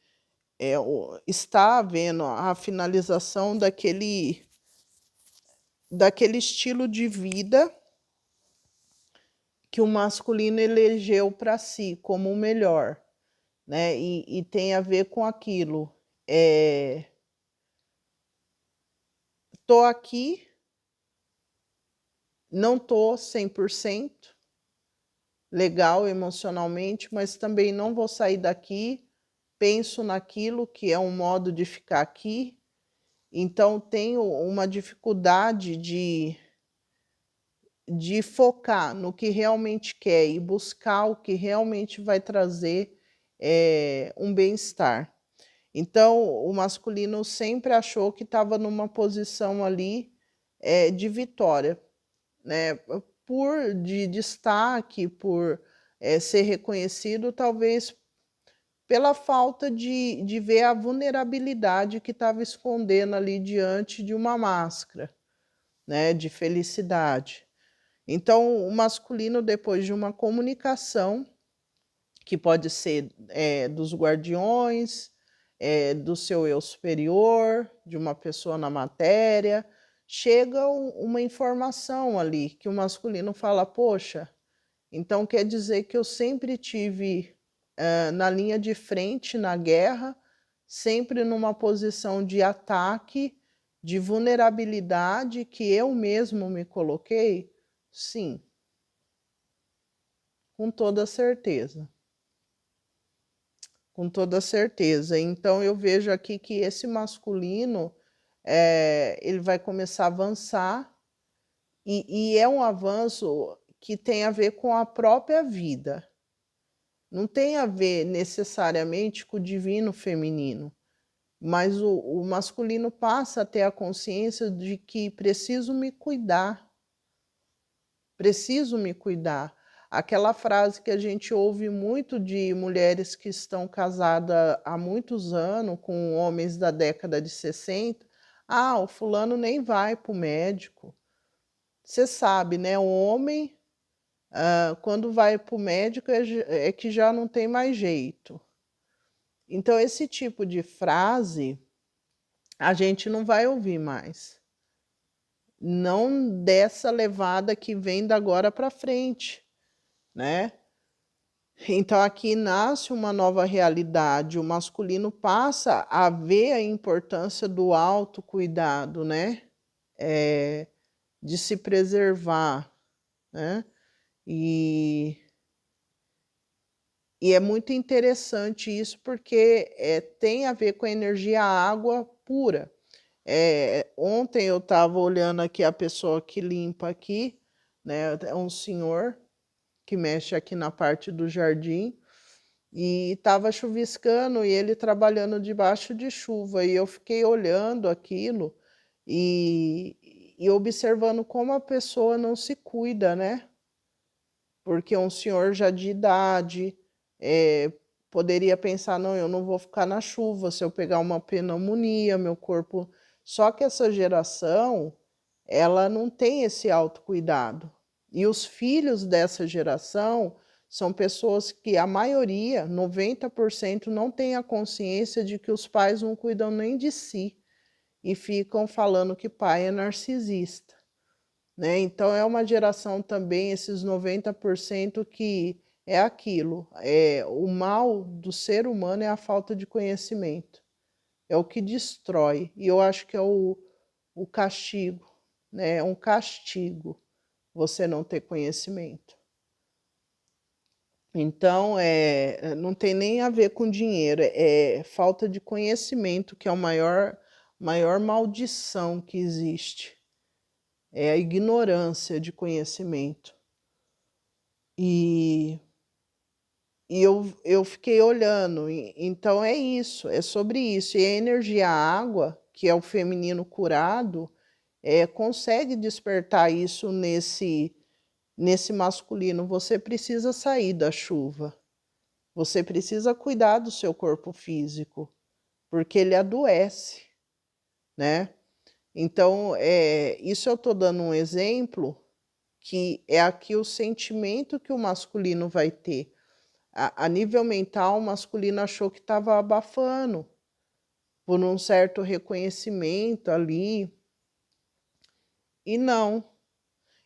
está havendo a finalização daquele estilo de vida que o masculino elegeu para si como o melhor, né? E tem a ver com aquilo. tô aqui, não tô 100% legal emocionalmente, mas também não vou sair daqui, penso naquilo que é um modo de ficar aqui, então tenho uma dificuldade de focar no que realmente quer e buscar o que realmente vai trazer um bem-estar. Então, o masculino sempre achou que estava numa posição ali de vitória, né? De destaque, por ser reconhecido, talvez pela falta de ver a vulnerabilidade que estava escondendo ali diante de uma máscara, né, de felicidade. Então, o masculino, depois de uma comunicação, que pode ser dos guardiões, do seu eu superior, de uma pessoa na matéria, chega uma informação ali que o masculino fala: poxa, então quer dizer que eu sempre tive na linha de frente na guerra, sempre numa posição de ataque, de vulnerabilidade que eu mesmo me coloquei? Sim, com toda certeza. Com toda certeza. Então eu vejo aqui que esse masculino, ele vai começar a avançar, e é um avanço que tem a ver com a própria vida. Não tem a ver necessariamente com o divino feminino, mas o masculino passa a ter a consciência de que preciso me cuidar. Preciso me cuidar. Aquela frase que a gente ouve muito de mulheres que estão casadas há muitos anos com homens da década de 60. Ah, o fulano nem vai para o médico. Você sabe, né? O homem, quando vai para o médico, é que já não tem mais jeito. Então, esse tipo de frase a gente não vai ouvir mais. Não dessa levada que vem da agora para frente, né? Então aqui nasce uma nova realidade, o masculino passa a ver a importância do autocuidado, né? De se preservar, né? E, e é muito interessante isso porque tem a ver com a energia água pura. Ontem eu estava olhando aqui a pessoa que limpa aqui, né? É um senhor que mexe aqui na parte do jardim, e estava chuviscando e ele trabalhando debaixo de chuva. E eu fiquei olhando aquilo e observando como a pessoa não se cuida, né? Porque um senhor já de idade poderia pensar: não, eu não vou ficar na chuva, se eu pegar uma pneumonia, meu corpo. Só que essa geração, ela não tem esse autocuidado. E os filhos dessa geração são pessoas que a maioria, 90%, não tem a consciência de que os pais não cuidam nem de si e ficam falando que pai é narcisista, né? Então é uma geração também, esses 90%, que é aquilo, o mal do ser humano é a falta de conhecimento, é o que destrói, e eu acho que é o castigo, né? É um castigo você não ter conhecimento. Então, não tem nem a ver com dinheiro, é falta de conhecimento que é a maior maldição que existe. É a ignorância de conhecimento. E, eu fiquei olhando, então é isso, é sobre isso. E a energia água, que é o feminino curado, consegue despertar isso nesse masculino. Você precisa sair da chuva. Você precisa cuidar do seu corpo físico, porque ele adoece, né? Então, isso eu estou dando um exemplo que é aqui o sentimento que o masculino vai ter. A nível mental, o masculino achou que estava abafando por um certo reconhecimento ali, e não.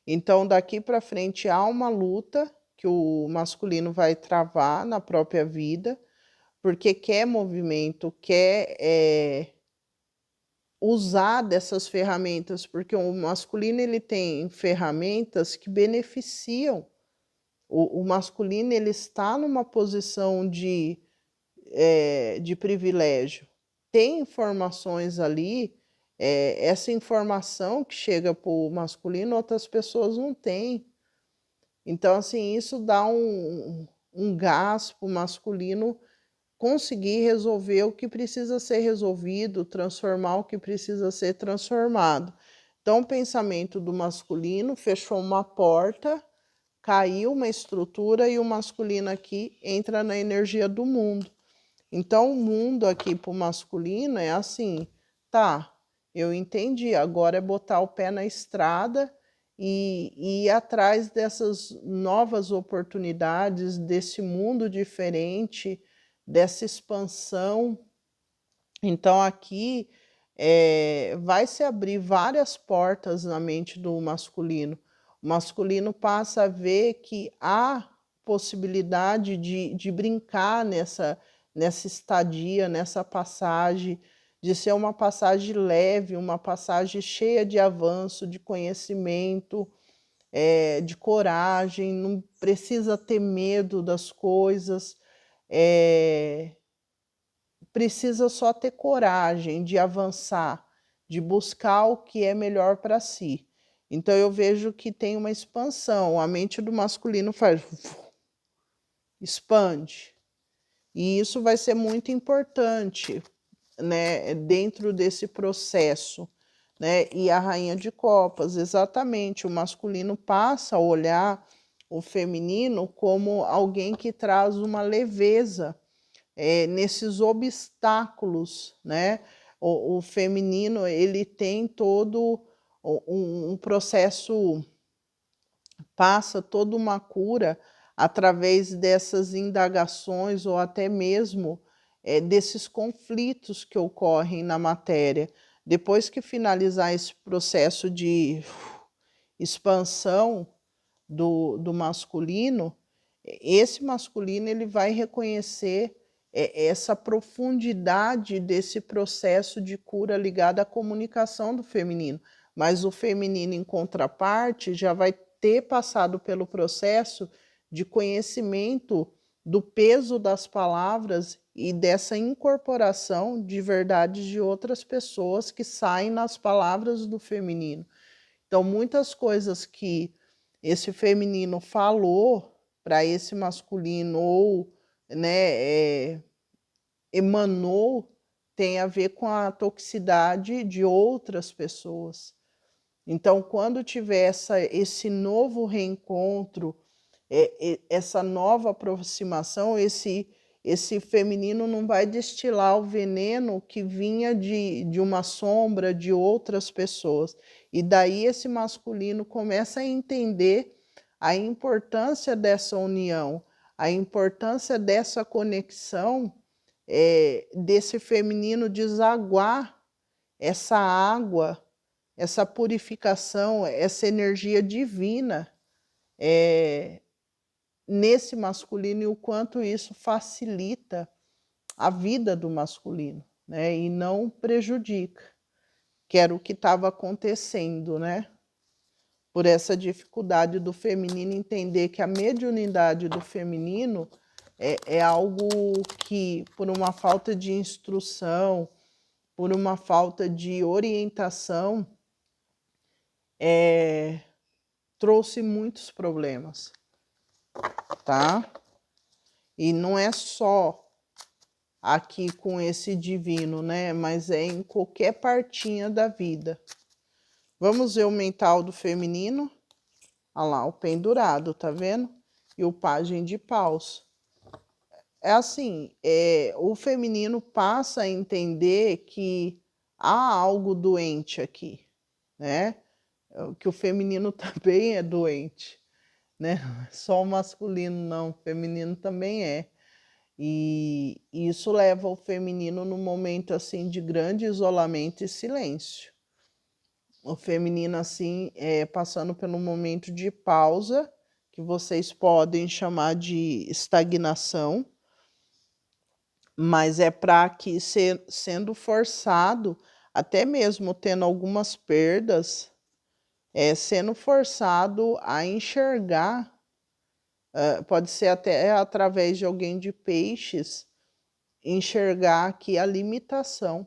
Então, daqui para frente, há uma luta que o masculino vai travar na própria vida, porque quer movimento, quer usar dessas ferramentas, porque o masculino ele tem ferramentas que beneficiam. O masculino ele está numa posição de privilégio. Tem informações ali, essa informação que chega para o masculino, outras pessoas não têm. Então, assim, isso dá um gás para o masculino conseguir resolver o que precisa ser resolvido, transformar o que precisa ser transformado. Então, o pensamento do masculino fechou uma porta, caiu uma estrutura e o masculino aqui entra na energia do mundo. Então, o mundo aqui para o masculino é assim, tá, eu entendi, agora é botar o pé na estrada e ir atrás dessas novas oportunidades, desse mundo diferente, dessa expansão. Então, aqui vai se abrir várias portas na mente do masculino. O masculino passa a ver que há possibilidade de brincar nessa estadia, nessa passagem, de ser uma passagem leve, uma passagem cheia de avanço, de conhecimento, de coragem, não precisa ter medo das coisas, precisa só ter coragem de avançar, de buscar o que é melhor para si. Então eu vejo que tem uma expansão, a mente do masculino faz expande. E isso vai ser muito importante, né, dentro desse processo, né? E a rainha de copas, exatamente, o masculino passa a olhar o feminino como alguém que traz uma leveza nesses obstáculos, né? O feminino ele tem todo um processo, passa toda uma cura através dessas indagações ou até mesmo desses conflitos que ocorrem na matéria. Depois que finalizar esse processo de expansão do masculino, esse masculino ele vai reconhecer essa profundidade desse processo de cura ligado à comunicação do feminino. Mas o feminino, em contraparte, já vai ter passado pelo processo de conhecimento do peso das palavras e dessa incorporação de verdades de outras pessoas que saem nas palavras do feminino. Então, muitas coisas que esse feminino falou para esse masculino ou emanou tem a ver com a toxicidade de outras pessoas. Então, quando tiver esse novo reencontro, essa nova aproximação, esse feminino não vai destilar o veneno que vinha de uma sombra de outras pessoas. E daí esse masculino começa a entender a importância dessa união, a importância dessa conexão, desse feminino desaguar essa água, essa purificação, essa energia divina nesse masculino e o quanto isso facilita a vida do masculino, né? E não prejudica, que era o que estava acontecendo, né? Por essa dificuldade do feminino entender que a mediunidade do feminino é algo que, por uma falta de instrução, por uma falta de orientação, trouxe muitos problemas, tá? E não é só aqui com esse divino, né? Mas é em qualquer partinha da vida. Vamos ver o mental do feminino. Olha lá, o pendurado, tá vendo? E o pajem de paus. É assim, o feminino passa a entender que há algo doente aqui, né? Que o feminino também é doente, né? Só o masculino não, o feminino também é. E isso leva o feminino num momento assim de grande isolamento e silêncio. O feminino assim passando pelo momento de pausa, que vocês podem chamar de estagnação, mas é para que sendo forçado até mesmo tendo algumas perdas, sendo forçado a enxergar, pode ser até através de alguém de peixes, enxergar aqui a limitação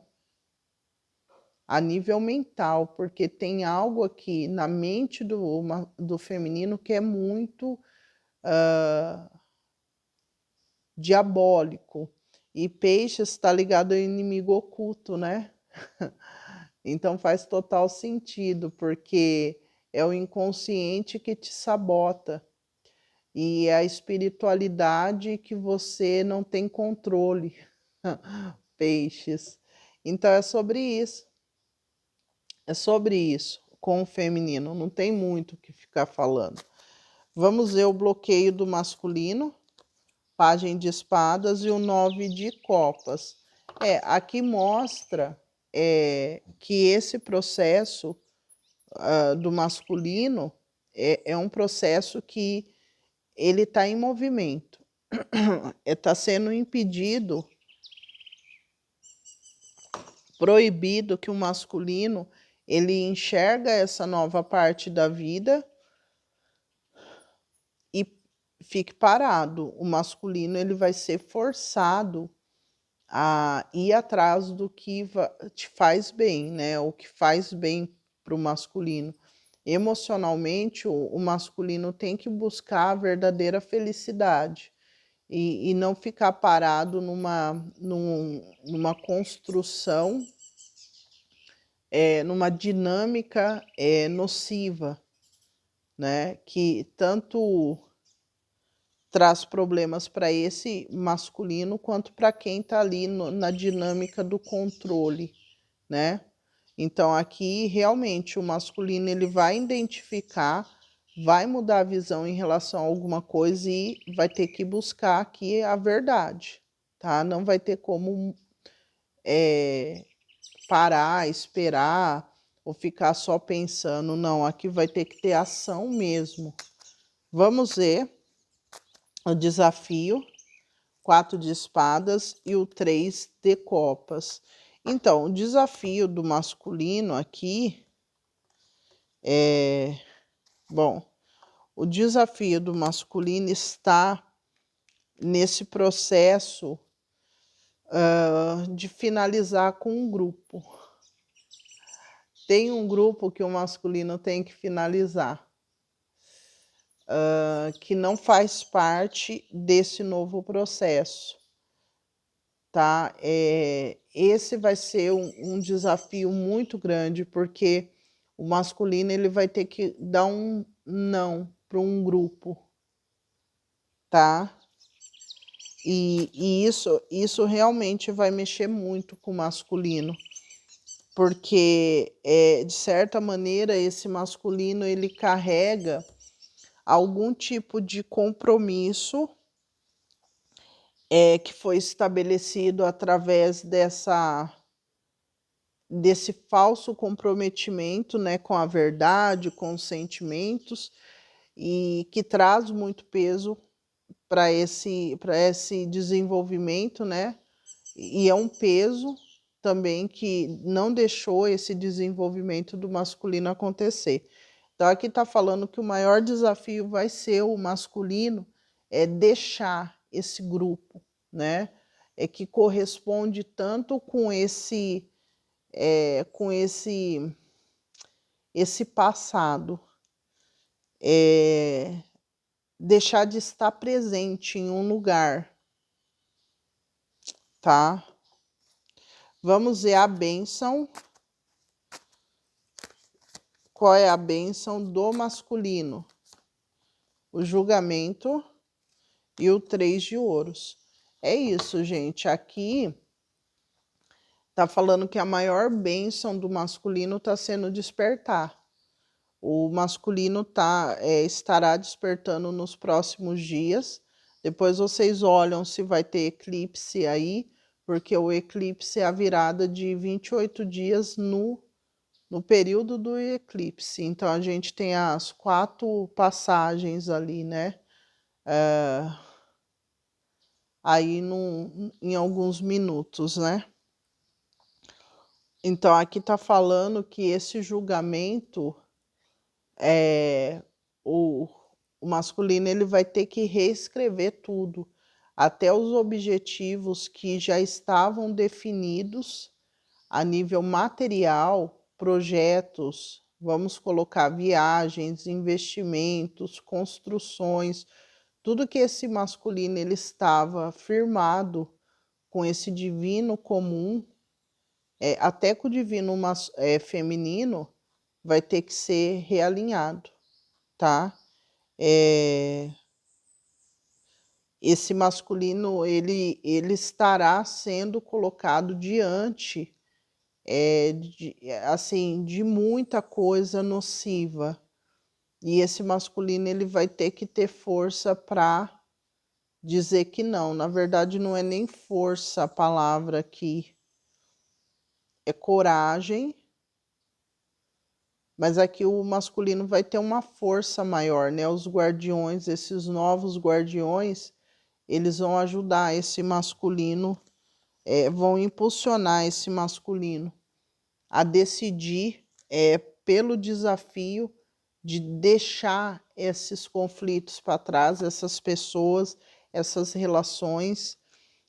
a nível mental, porque tem algo aqui na mente do feminino que é muito diabólico. E peixes está ligado ao inimigo oculto, né? Então faz total sentido, porque é o inconsciente que te sabota. E é a espiritualidade que você não tem controle. Peixes. Então é sobre isso. É sobre isso com o feminino. Não tem muito o que ficar falando. Vamos ver o bloqueio do masculino. Pajem de espadas e o 9 de copas. Aqui mostra que esse processo do masculino é um processo que ele está em movimento. Está sendo impedido, proibido que o masculino ele enxerga essa nova parte da vida e fique parado. O masculino ele vai ser forçado a ir atrás do que te faz bem, né? O que faz bem para o masculino. Emocionalmente, o masculino tem que buscar a verdadeira felicidade e não ficar parado numa construção, numa dinâmica nociva, né? Que tanto traz problemas para esse masculino quanto para quem está ali na dinâmica do controle, né? Então aqui realmente o masculino ele vai identificar, vai mudar a visão em relação a alguma coisa e vai ter que buscar aqui a verdade, tá? Não vai ter como parar, esperar ou ficar só pensando, não, aqui vai ter que ter ação mesmo. Vamos ver o desafio, 4 de espadas e o 3 de copas. Então, o desafio do masculino aqui bom, o desafio do masculino está nesse processo de finalizar com um grupo. Tem um grupo que o masculino tem que finalizar, que não faz parte desse novo processo, tá? Esse vai ser um desafio muito grande, porque o masculino ele vai ter que dar um não para um grupo, tá? E isso realmente vai mexer muito com o masculino, porque, de certa maneira, esse masculino ele carrega algum tipo de compromisso que foi estabelecido através desse falso comprometimento, né, com a verdade, com os sentimentos, e que traz muito peso para esse desenvolvimento, né? E é um peso também que não deixou esse desenvolvimento do masculino acontecer. Então, aqui está falando que o maior desafio vai ser o masculino deixar esse grupo, né? Que corresponde tanto com esse passado, deixar de estar presente em um lugar, tá? Vamos ver a bênção. Qual é a bênção do masculino? O julgamento e o 3 de ouros. É isso, gente. Aqui tá falando que a maior bênção do masculino está sendo despertar. O masculino estará despertando nos próximos dias. Depois vocês olham se vai ter eclipse aí, porque o eclipse é a virada de 28 dias no período do eclipse. Então a gente tem as 4 passagens ali, né? Aí em alguns minutos, né? Então, aqui está falando que esse julgamento, o, o masculino ele vai ter que reescrever tudo, até os objetivos que já estavam definidos a nível material, projetos, vamos colocar viagens, investimentos, construções, tudo que esse masculino ele estava firmado com esse divino comum, até com o divino feminino, vai ter que ser realinhado, tá? Esse masculino ele estará sendo colocado diante assim, de muita coisa nociva. E esse masculino ele vai ter que ter força para dizer que não. Na verdade, não é nem força a palavra aqui, é coragem. Mas aqui o masculino vai ter uma força maior, né? Os guardiões, esses novos guardiões, eles vão ajudar esse masculino, vão impulsionar esse masculino a decidir pelo desafio de deixar esses conflitos para trás, essas pessoas, essas relações,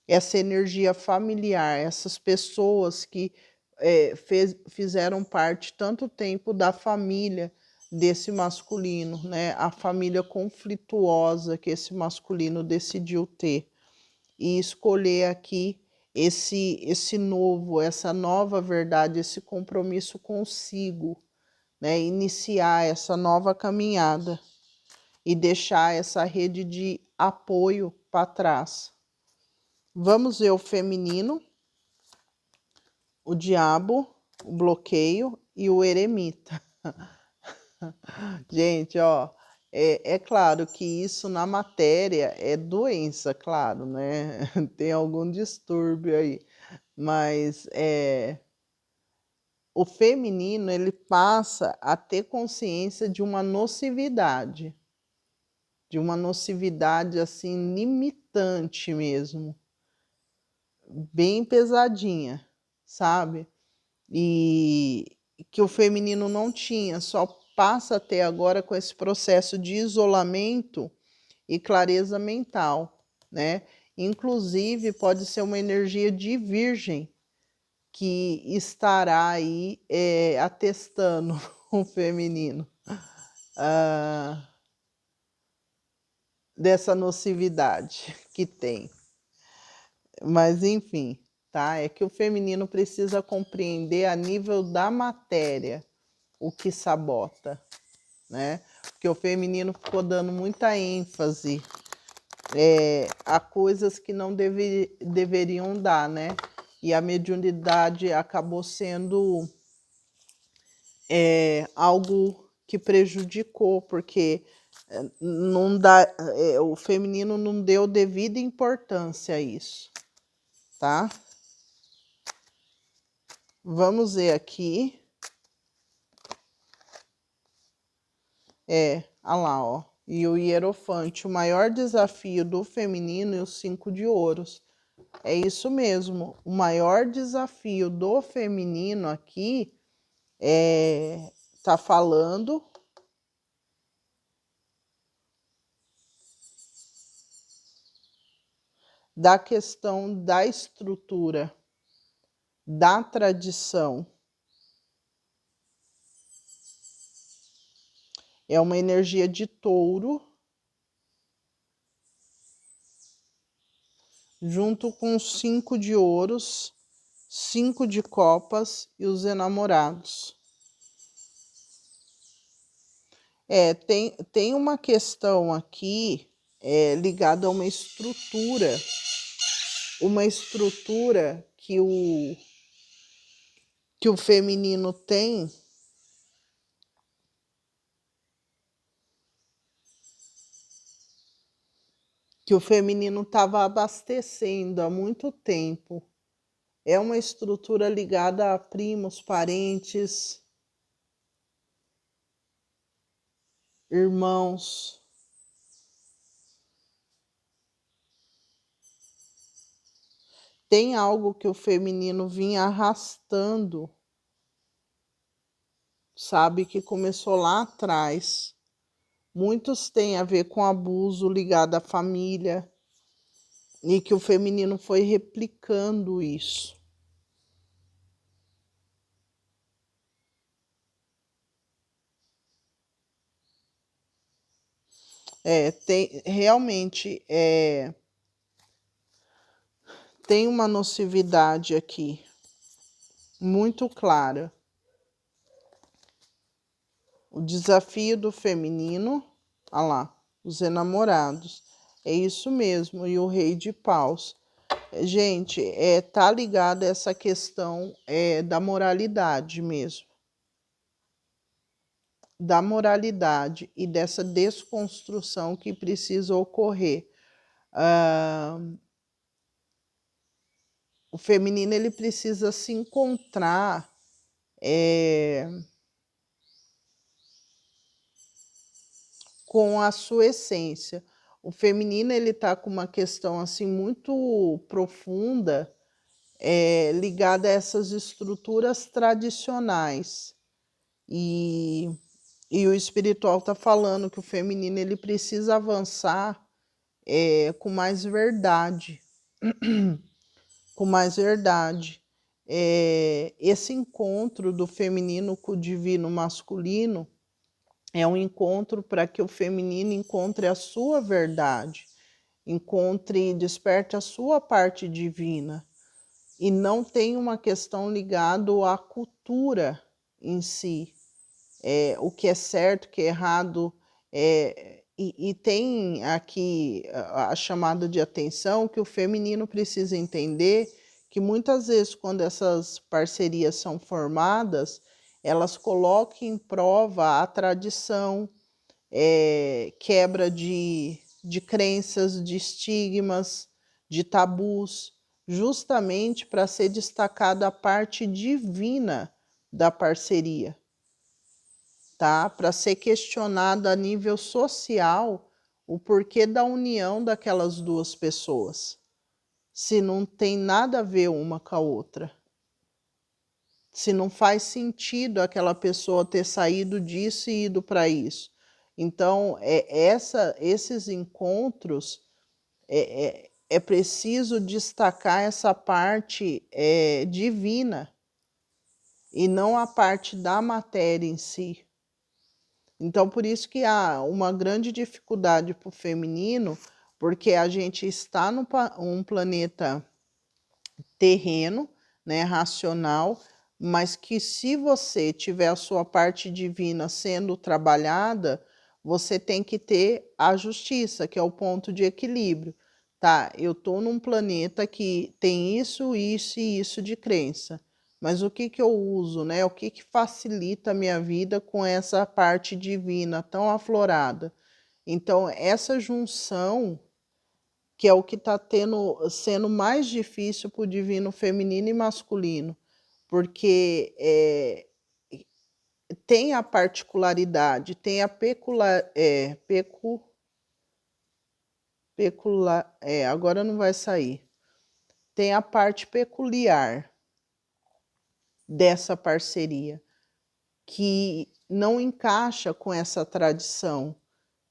essa energia familiar, essas pessoas que fizeram parte tanto tempo da família desse masculino, né? A família conflituosa que esse masculino decidiu ter e escolher aqui esse novo, essa nova verdade, esse compromisso consigo, né? Iniciar essa nova caminhada e deixar essa rede de apoio para trás. Vamos ver o feminino, o diabo, o bloqueio e o eremita. Gente, ó, é claro que isso na matéria é doença, claro, né? Tem algum distúrbio aí, mas o feminino ele passa a ter consciência de uma nocividade assim limitante mesmo, bem pesadinha, sabe? E que o feminino não tinha, só passa até agora com esse processo de isolamento e clareza mental, né? Inclusive pode ser uma energia de virgem que estará aí atestando o feminino dessa nocividade que tem. Mas enfim, tá? É que o feminino precisa compreender a nível da matéria o que sabota, né? Porque o feminino ficou dando muita ênfase a coisas que não deveriam dar, né? E a mediunidade acabou sendo algo que prejudicou, porque não dá, o feminino não deu devida importância a isso, tá? Vamos ver aqui. Olha lá, ó. E o hierofante, o maior desafio do feminino e os 5 de ouros. É isso mesmo. O maior desafio do feminino aqui tá falando da questão da estrutura, da tradição. É uma energia de touro, junto com os 5 de ouros, 5 de copas e os enamorados. Tem uma questão aqui ligada a uma estrutura que o feminino tem, que o feminino estava abastecendo há muito tempo. É uma estrutura ligada a primos, parentes, irmãos. Tem algo que o feminino vinha arrastando sabe que começou lá atrás. Muitos têm a ver com abuso ligado à família e que o feminino foi replicando isso. Realmente tem uma nocividade aqui muito clara. O desafio do feminino, olha lá, os enamorados. É isso mesmo, e o rei de paus. Gente, tá ligado a essa questão da moralidade mesmo. Da moralidade e dessa desconstrução que precisa ocorrer. O feminino ele precisa se encontrar com a sua essência. O feminino ele está com uma questão assim muito profunda, ligada a essas estruturas tradicionais. E o espiritual está falando que o feminino ele precisa avançar com mais verdade. Com mais verdade. Esse encontro do feminino com o divino masculino é um encontro para que o feminino encontre a sua verdade, encontre e desperte a sua parte divina. E não tem uma questão ligada à cultura em si, o que é certo, o que é errado. E tem aqui a chamada de atenção que o feminino precisa entender que muitas vezes quando essas parcerias são formadas, elas colocam em prova a tradição, quebra de crenças, de estigmas, de tabus, justamente para ser destacada a parte divina da parceria, tá? Para ser questionado a nível social o porquê da união daquelas duas pessoas, se não tem nada a ver uma com a outra. Se não faz sentido aquela pessoa ter saído disso e ido para isso. Então, esses encontros, é preciso destacar essa parte divina e não a parte da matéria em si. Então, por isso que há uma grande dificuldade para o feminino, porque a gente está num planeta terreno, né, racional, mas que se você tiver a sua parte divina sendo trabalhada, você tem que ter a justiça, que é o ponto de equilíbrio. Tá, eu estou num planeta que tem isso, isso e isso de crença, mas o que eu uso, né? O que facilita a minha vida com essa parte divina tão aflorada? Então, essa junção que é o que está sendo mais difícil para o divino feminino e masculino, porque tem a particularidade, tem a agora não vai sair, tem a parte peculiar dessa parceria, que não encaixa com essa tradição,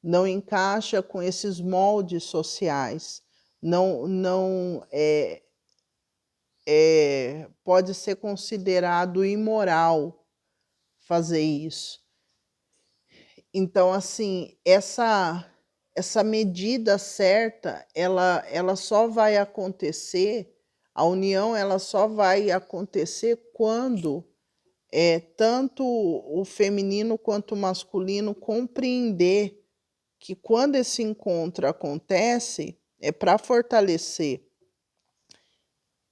não encaixa com esses moldes sociais, não pode ser considerado imoral fazer isso. Então, assim, essa medida certa, ela só vai acontecer, a união ela só vai acontecer quando tanto o feminino quanto o masculino compreender que quando esse encontro acontece, é para fortalecer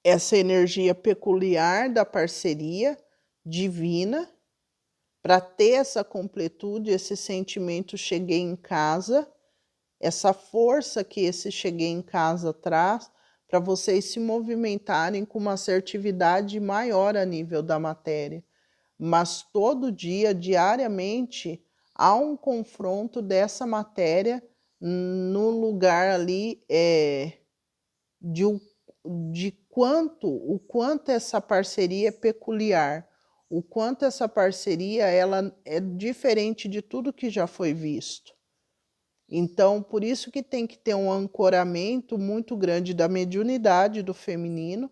essa energia peculiar da parceria divina, para ter essa completude, esse sentimento cheguei em casa, essa força que esse cheguei em casa traz, para vocês se movimentarem com uma assertividade maior a nível da matéria. Mas todo dia, diariamente, há um confronto dessa matéria no lugar ali de o quanto essa parceria é peculiar, o quanto essa parceria ela é diferente de tudo que já foi visto. Então, por isso que tem que ter um ancoramento muito grande da mediunidade do feminino,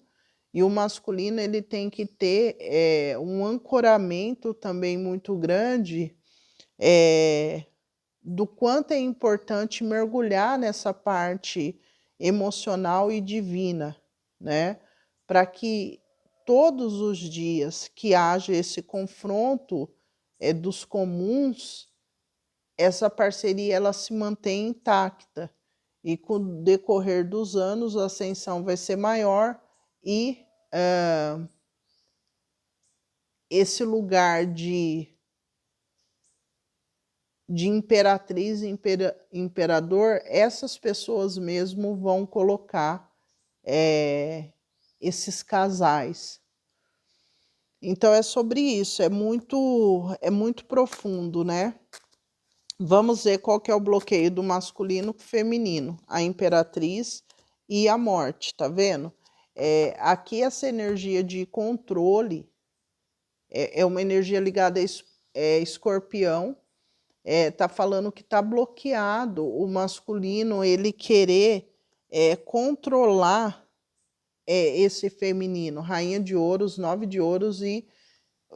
e o masculino ele tem que ter um ancoramento também muito grande do quanto é importante mergulhar nessa parte emocional e divina, né? Para que todos os dias que haja esse confronto dos comuns, essa parceria ela se mantém intacta. E com o decorrer dos anos, a ascensão vai ser maior e esse lugar de imperatriz e imperador, essas pessoas mesmo vão colocar esses casais. Então é sobre isso, é muito profundo, né? Vamos ver qual que é o bloqueio do masculino com o feminino, a imperatriz e a morte, tá vendo? Aqui essa energia de controle é uma energia ligada a escorpião, tá falando que tá bloqueado o masculino, ele querer controlar esse feminino, rainha de ouros, 9 de ouros e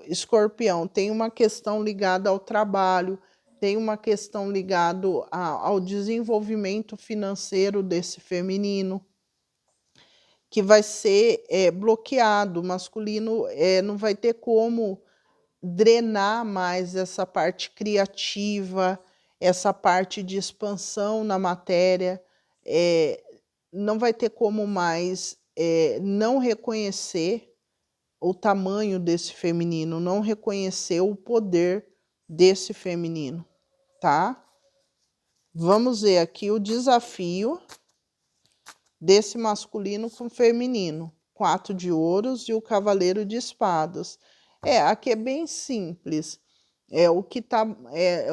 escorpião. Tem uma questão ligada ao trabalho, tem uma questão ligada ao desenvolvimento financeiro desse feminino, que vai ser bloqueado. O masculino não vai ter como drenar mais essa parte criativa, essa parte de expansão na matéria, não vai ter como mais não reconhecer o tamanho desse feminino, não reconhecer o poder desse feminino, tá? Vamos ver aqui o desafio desse masculino com feminino. 4 de ouros e o cavaleiro de espadas. Aqui é bem simples.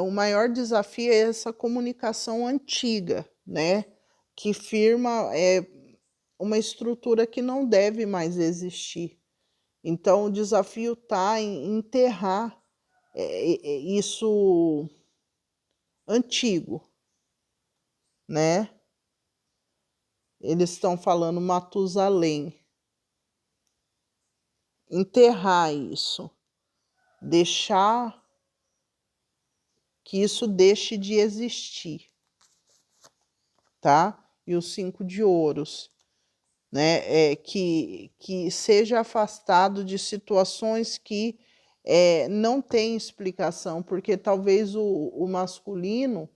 O maior desafio é essa comunicação antiga, né? Que firma uma estrutura que não deve mais existir. Então, o desafio está em enterrar isso antigo, né? Eles estão falando Matusalém. Enterrar isso. Deixar que isso deixe de existir, tá? E os 5 de ouros, né? Que seja afastado de situações que não tem explicação, porque talvez o masculino,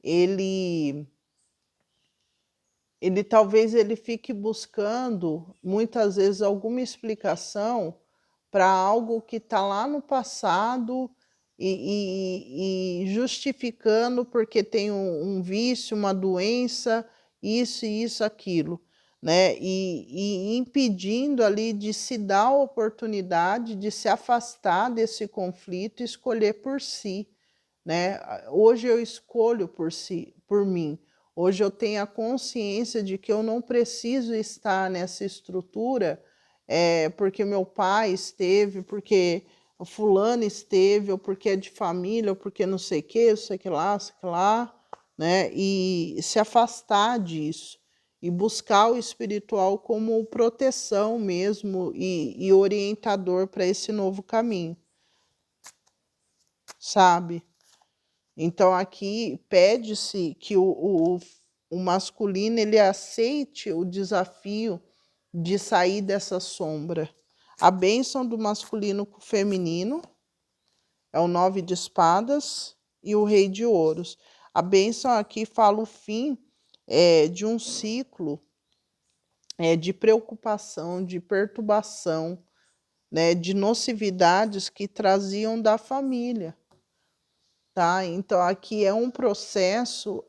ele talvez ele fique buscando, muitas vezes, alguma explicação para algo que está lá no passado e justificando porque tem um vício, uma doença, isso, aquilo, né? E impedindo ali de se dar a oportunidade de se afastar desse conflito e escolher por si, né? Hoje eu escolho por mim. Hoje eu tenho a consciência de que eu não preciso estar nessa estrutura porque meu pai esteve, porque o fulano esteve, ou porque é de família, ou porque não sei o que, sei que lá, né? E se afastar disso e buscar o espiritual como proteção mesmo e orientador para esse novo caminho, sabe? Então aqui pede-se que o masculino ele aceite o desafio de sair dessa sombra. A bênção do masculino com o feminino é o 9 de espadas e o rei de ouros. A bênção aqui fala o fim de um ciclo de preocupação, de perturbação, né, de nocividades que traziam da família. Tá? Então, aqui é um processo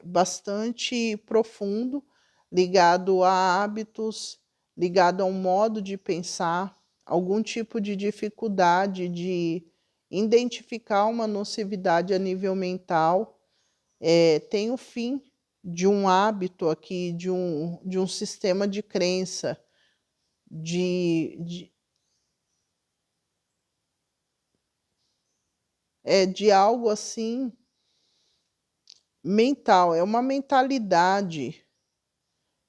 bastante profundo, ligado a hábitos, ligado a um modo de pensar, algum tipo de dificuldade de identificar uma nocividade a nível mental. Tem o fim de um hábito aqui, de um sistema de crença, de é de algo assim mental, é uma mentalidade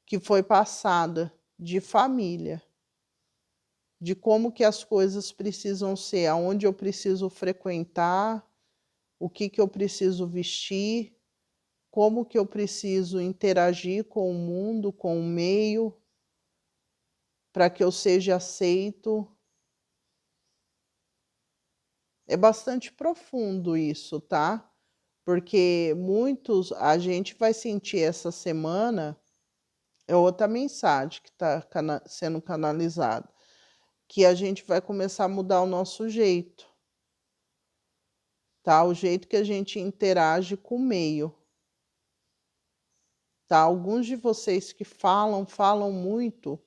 que foi passada de família, de como que as coisas precisam ser, aonde eu preciso frequentar, o que eu preciso vestir, como que eu preciso interagir com o mundo, com o meio, para que eu seja aceito. É bastante profundo isso, tá? Porque a gente vai sentir essa semana, é outra mensagem que está sendo canalizada, que a gente vai começar a mudar o nosso jeito, tá? O jeito que a gente interage com o meio, tá? Alguns de vocês que falam muito,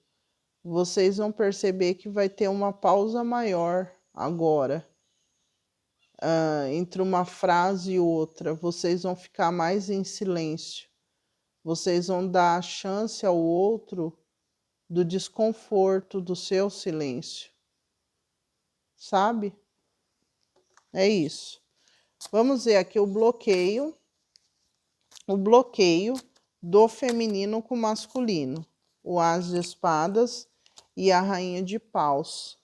vocês vão perceber que vai ter uma pausa maior agora, entre uma frase e outra. Vocês vão ficar mais em silêncio. Vocês vão dar a chance ao outro do desconforto do seu silêncio. Sabe? É isso. Vamos ver aqui o bloqueio do feminino com o masculino. O As de Espadas e a Rainha de Paus.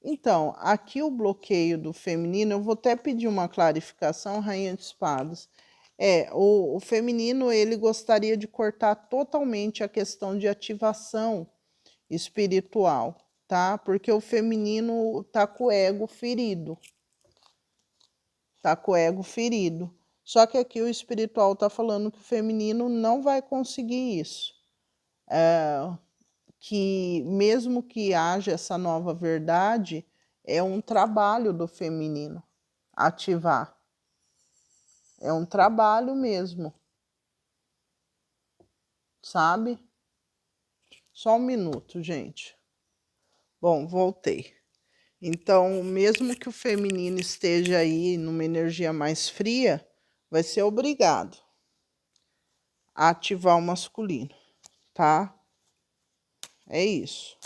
Então, aqui o bloqueio do feminino, eu vou até pedir uma clarificação, Rainha de Espadas. O feminino, ele gostaria de cortar totalmente a questão de ativação espiritual, tá? Porque o feminino tá com o ego ferido. Tá com o ego ferido. Só que aqui o espiritual tá falando que o feminino não vai conseguir isso. Que mesmo que haja essa nova verdade, é um trabalho do feminino ativar. É um trabalho mesmo. Sabe? Só um minuto, gente. Bom, voltei. Então, mesmo que o feminino esteja aí numa energia mais fria, vai ser obrigado a ativar o masculino, tá? É isso.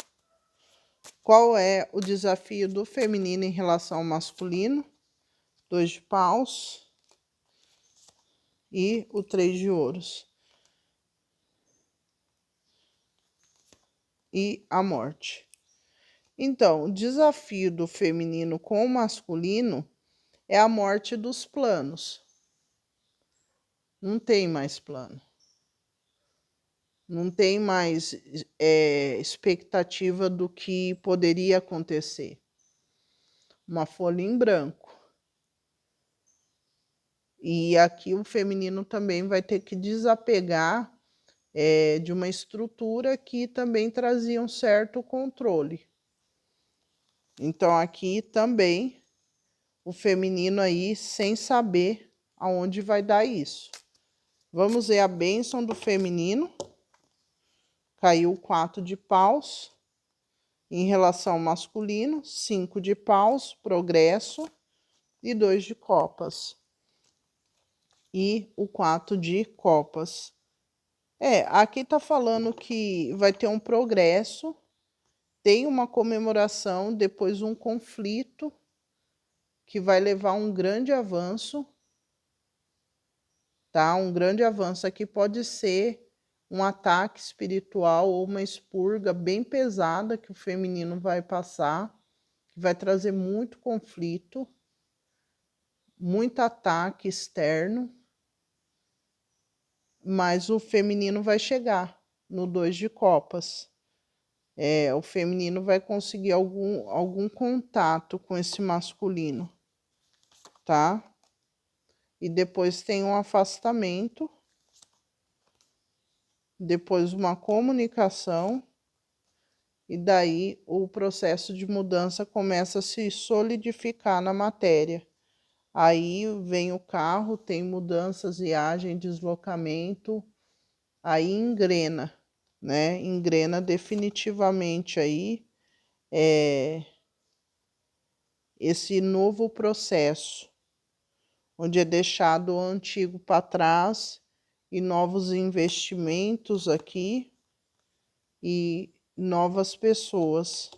Qual é o desafio do feminino em relação ao masculino? 2 de paus e o 3 de ouros. E a morte. Então, o desafio do feminino com o masculino é a morte dos planos. Não tem mais plano. Não tem mais expectativa do que poderia acontecer. Uma folha em branco. E aqui o feminino também vai ter que desapegar de uma estrutura que também trazia um certo controle. Então aqui também o feminino aí sem saber aonde vai dar isso. Vamos ver a bênção do feminino. Caiu 4 de paus. Em relação ao masculino, 5 de paus, progresso, e 2 de copas. E o 4 de copas. Aqui tá falando que vai ter um progresso, tem uma comemoração, depois um conflito, que vai levar a um grande avanço, tá? Um grande avanço aqui pode ser um ataque espiritual ou uma expurga bem pesada que o feminino vai passar, que vai trazer muito conflito, muito ataque externo, mas o feminino vai chegar no 2 de copas. O feminino vai conseguir algum contato com esse masculino, tá? E depois tem um afastamento, depois uma comunicação, e daí o processo de mudança começa a se solidificar na matéria. Aí vem o carro, tem mudanças, viagem, deslocamento, aí engrena, né? Engrena definitivamente aí esse novo processo, onde é deixado o antigo para trás e novos investimentos aqui e novas pessoas.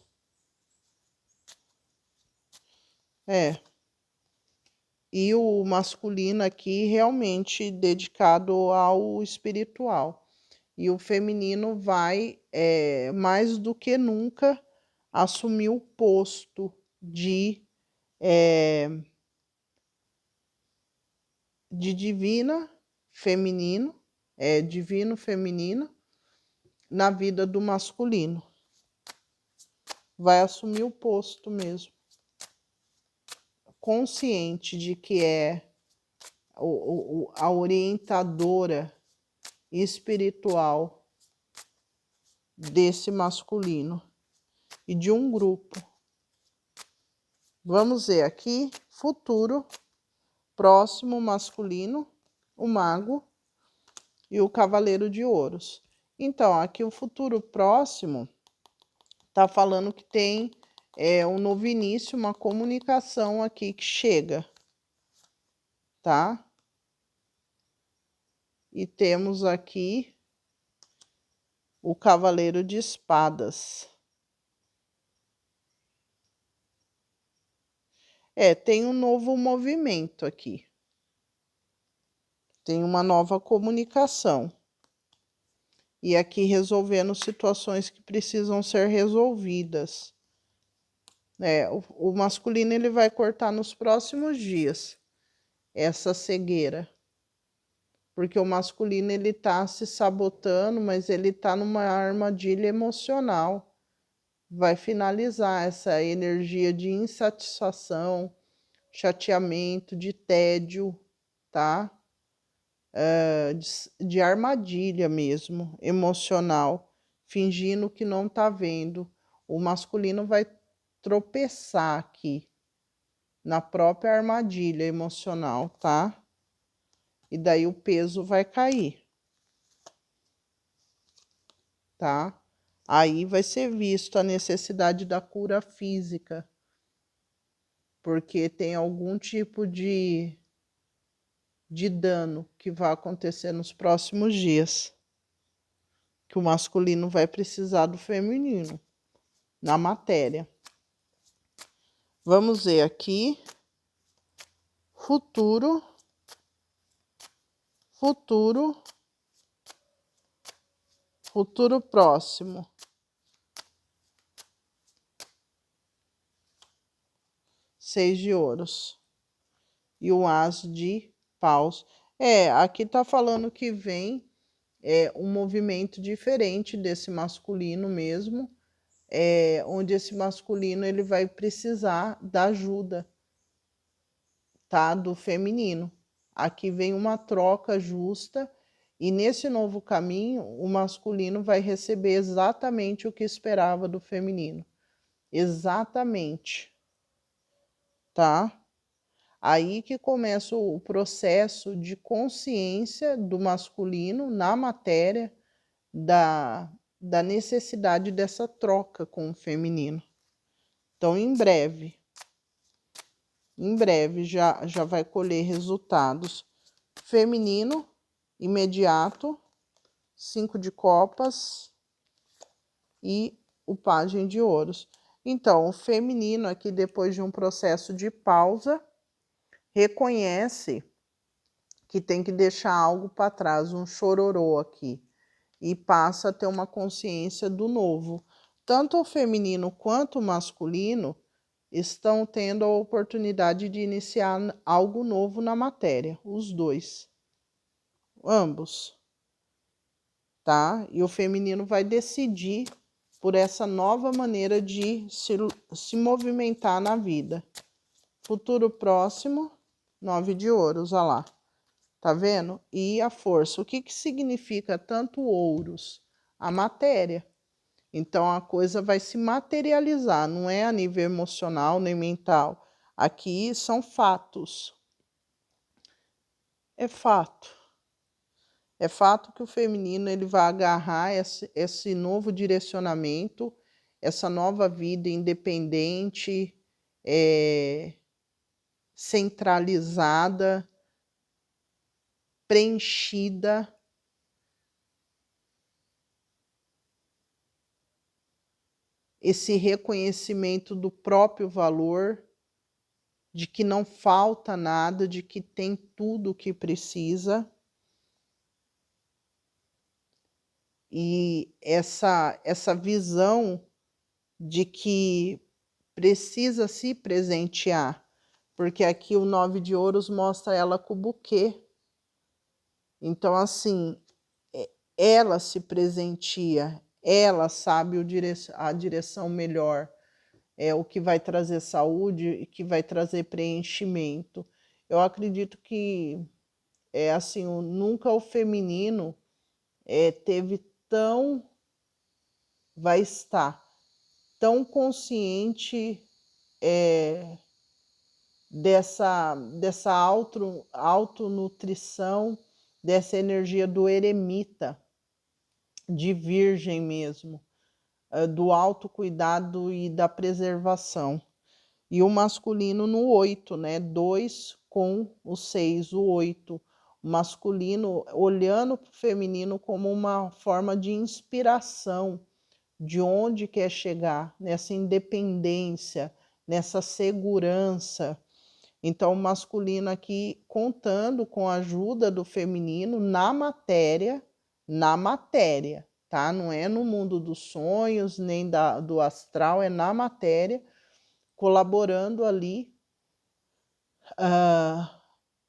e o masculino aqui realmente dedicado ao espiritual. E o feminino vai, mais do que nunca, assumir o posto de divina feminino, divino feminino, na vida do masculino. Vai assumir o posto mesmo. Consciente de que é a orientadora espiritual desse masculino e de um grupo. Vamos ver aqui, futuro, próximo masculino, o mago e o cavaleiro de ouros. Então, aqui o futuro próximo tá falando que tem um novo início, uma comunicação aqui que chega, tá? E temos aqui o cavaleiro de espadas. Tem um novo movimento aqui. Tem uma nova comunicação. E aqui resolvendo situações que precisam ser resolvidas. O masculino ele vai cortar nos próximos dias essa cegueira. Porque o masculino ele tá se sabotando, mas ele tá numa armadilha emocional. Vai finalizar essa energia de insatisfação, chateamento, de tédio, tá? De armadilha mesmo, emocional, fingindo que não tá vendo. O masculino vai tropeçar aqui na própria armadilha emocional, tá? E daí o peso vai cair, tá? Aí vai ser visto a necessidade da cura física, porque tem algum tipo de dano que vai acontecer nos próximos dias, que o masculino vai precisar do feminino na matéria. Vamos ver aqui, futuro próximo. Seis de ouros e o as de paus. Aqui tá falando que vem um movimento diferente desse masculino mesmo, onde esse masculino ele vai precisar da ajuda, tá, do feminino. Aqui vem uma troca justa e nesse novo caminho o masculino vai receber exatamente o que esperava do feminino. Exatamente, tá? Aí que começa o processo de consciência do masculino na matéria da necessidade dessa troca com o feminino. Então, em breve já vai colher resultados. Feminino, imediato, 5 de copas e o pajem de ouros. Então, o feminino aqui, depois de um processo de pausa, reconhece que tem que deixar algo para trás, um chororô aqui, e passa a ter uma consciência do novo. Tanto o feminino quanto o masculino estão tendo a oportunidade de iniciar algo novo na matéria, os dois, ambos, tá? E o feminino vai decidir por essa nova maneira de se movimentar na vida. Futuro próximo, 9 de ouros, olha lá. Tá vendo? E a força. O que significa tanto ouros? A matéria. Então, a coisa vai se materializar, não é a nível emocional nem mental. Aqui são fatos. É fato. É fato que o feminino ele vai agarrar esse novo direcionamento, essa nova vida independente, centralizada, preenchida, esse reconhecimento do próprio valor, de que não falta nada, de que tem tudo o que precisa. E essa visão de que precisa se presentear, porque aqui o 9 de ouros mostra ela com o buquê. Então, assim, ela se presentia, ela sabe a direção melhor, o que vai trazer saúde e que vai trazer preenchimento. Eu acredito que assim, nunca o feminino teve tão, vai estar tão consciente dessa autonutrição, dessa energia do eremita, de virgem mesmo, do autocuidado e da preservação. E o masculino no 8, né? 2 com o 6, o 8. O masculino olhando para o feminino como uma forma de inspiração, de onde quer chegar, nessa independência, nessa segurança. Então, o masculino aqui contando com a ajuda do feminino na matéria, tá? Não é no mundo dos sonhos, nem do astral, é na matéria, colaborando ali,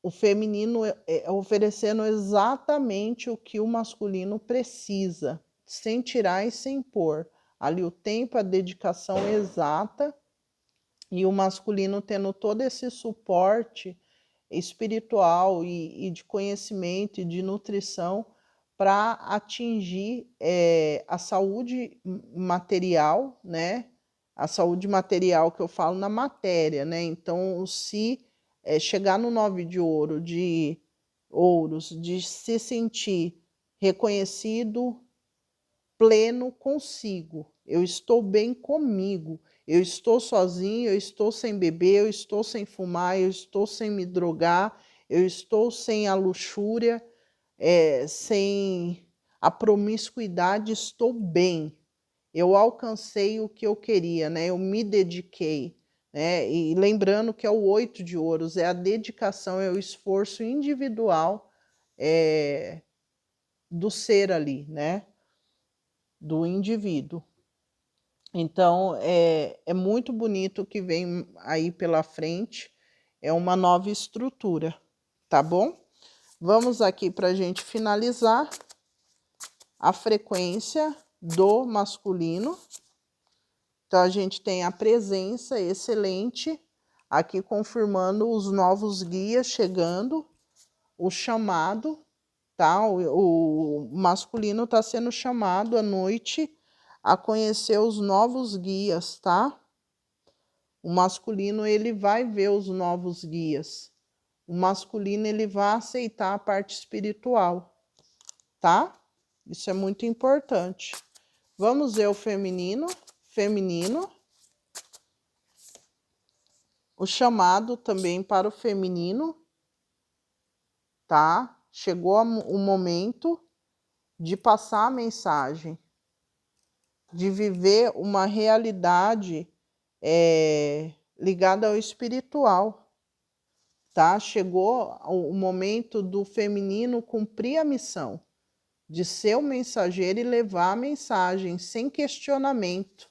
o feminino oferecendo exatamente o que o masculino precisa, sem tirar e sem pôr. Ali o tempo, a dedicação exata, e o masculino tendo todo esse suporte espiritual e de conhecimento e de nutrição para atingir a saúde material, né? A saúde material que eu falo na matéria, né? Então, se chegar no 9 de ouros, de se sentir reconhecido, pleno consigo, eu estou bem comigo, eu estou sozinho, eu estou sem beber, eu estou sem fumar, eu estou sem me drogar, eu estou sem a luxúria, sem a promiscuidade, estou bem. Eu alcancei o que eu queria, né? Eu me dediquei, né? E lembrando que é o 8 de ouros, é a dedicação, é o esforço individual do ser ali, né? Do indivíduo. Então, é muito bonito o que vem aí pela frente, é uma nova estrutura, tá bom? Vamos aqui para a gente finalizar a frequência do masculino. Então, a gente tem a presença excelente, aqui confirmando os novos guias chegando, o chamado, tá? O masculino está sendo chamado à noite a conhecer os novos guias, tá? O masculino, ele vai ver os novos guias. O masculino, ele vai aceitar a parte espiritual, tá? Isso é muito importante. Vamos ver o feminino. Feminino. O chamado também para o feminino, tá? Chegou o momento de passar a mensagem, de viver uma realidade ligada ao espiritual, tá? Chegou o momento do feminino cumprir a missão, de ser o mensageiro e levar a mensagem sem questionamento,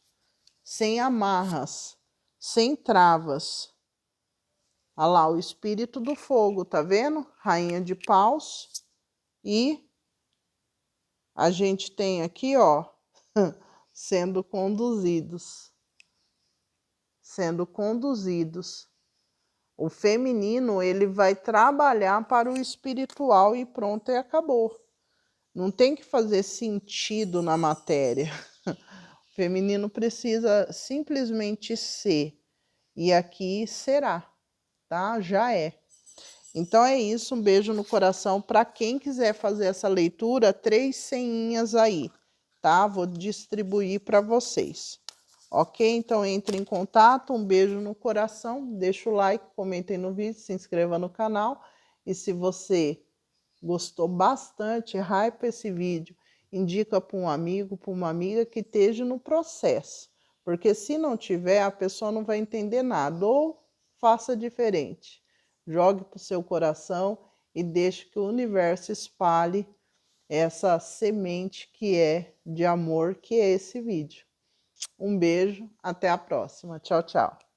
sem amarras, sem travas. Olha lá, o espírito do fogo, tá vendo? Rainha de paus. E a gente tem aqui, ó, sendo conduzidos. Sendo conduzidos. O feminino, ele vai trabalhar para o espiritual e pronto, e acabou. Não tem que fazer sentido na matéria. O feminino precisa simplesmente ser. E aqui será, tá? Já é. Então é isso, um beijo no coração. Para quem quiser fazer essa leitura, 3 senhinhas aí, tá? Vou distribuir para vocês. Ok? Então entre em contato, um beijo no coração, deixa o like, comentem no vídeo, se inscreva no canal. E se você gostou bastante, hype esse vídeo, indica para um amigo, para uma amiga que esteja no processo. Porque se não tiver, a pessoa não vai entender nada. Ou faça diferente. Jogue para o seu coração e deixe que o universo espalhe essa semente que é de amor, que é esse vídeo. Um beijo, até a próxima. Tchau, tchau.